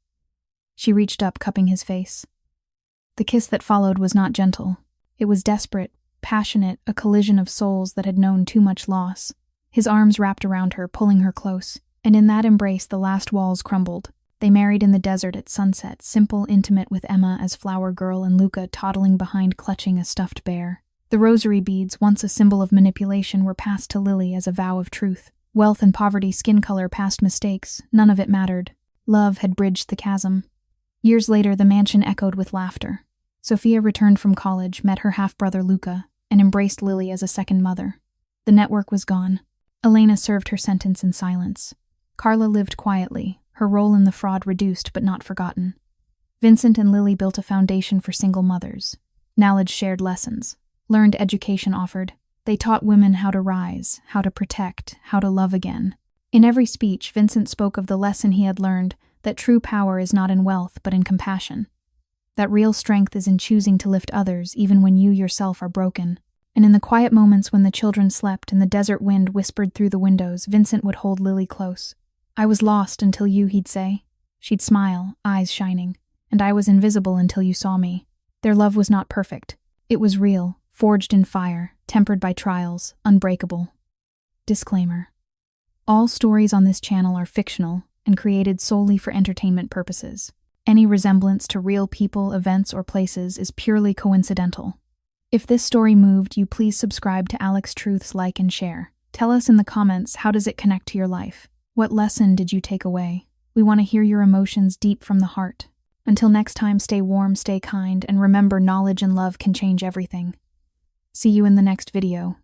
She reached up, cupping his face. The kiss that followed was not gentle. It was desperate, passionate, a collision of souls that had known too much loss. His arms wrapped around her, pulling her close. And in that embrace the last walls crumbled. They married in the desert at sunset, simple, intimate, with Emma as flower girl and Luca toddling behind, clutching a stuffed bear. The rosary beads, once a symbol of manipulation, were passed to Lily as a vow of truth. Wealth and poverty, skin color, past mistakes, none of it mattered. Love had bridged the chasm. Years later, the mansion echoed with laughter. Sophia returned from college, met her half-brother Luca, and embraced Lily as a second mother. The network was gone. Elena served her sentence in silence. Carla lived quietly, her role in the fraud reduced but not forgotten. Vincent and Lily built a foundation for single mothers. Knowledge shared lessons. Learned education offered. They taught women how to rise, how to protect, how to love again. In every speech, Vincent spoke of the lesson he had learned, that true power is not in wealth but in compassion. That real strength is in choosing to lift others even when you yourself are broken. And in the quiet moments when the children slept and the desert wind whispered through the windows, Vincent would hold Lily close. "I was lost until you," he'd say. She'd smile, eyes shining. "And I was invisible until you saw me." Their love was not perfect. It was real, forged in fire, tempered by trials, unbreakable. Disclaimer. All stories on this channel are fictional and created solely for entertainment purposes. Any resemblance to real people, events, or places is purely coincidental. If this story moved you, please subscribe to Alex Truths, like and share. Tell us in the comments, how does it connect to your life? What lesson did you take away? We want to hear your emotions deep from the heart. Until next time, stay warm, stay kind, and remember, knowledge and love can change everything. See you in the next video.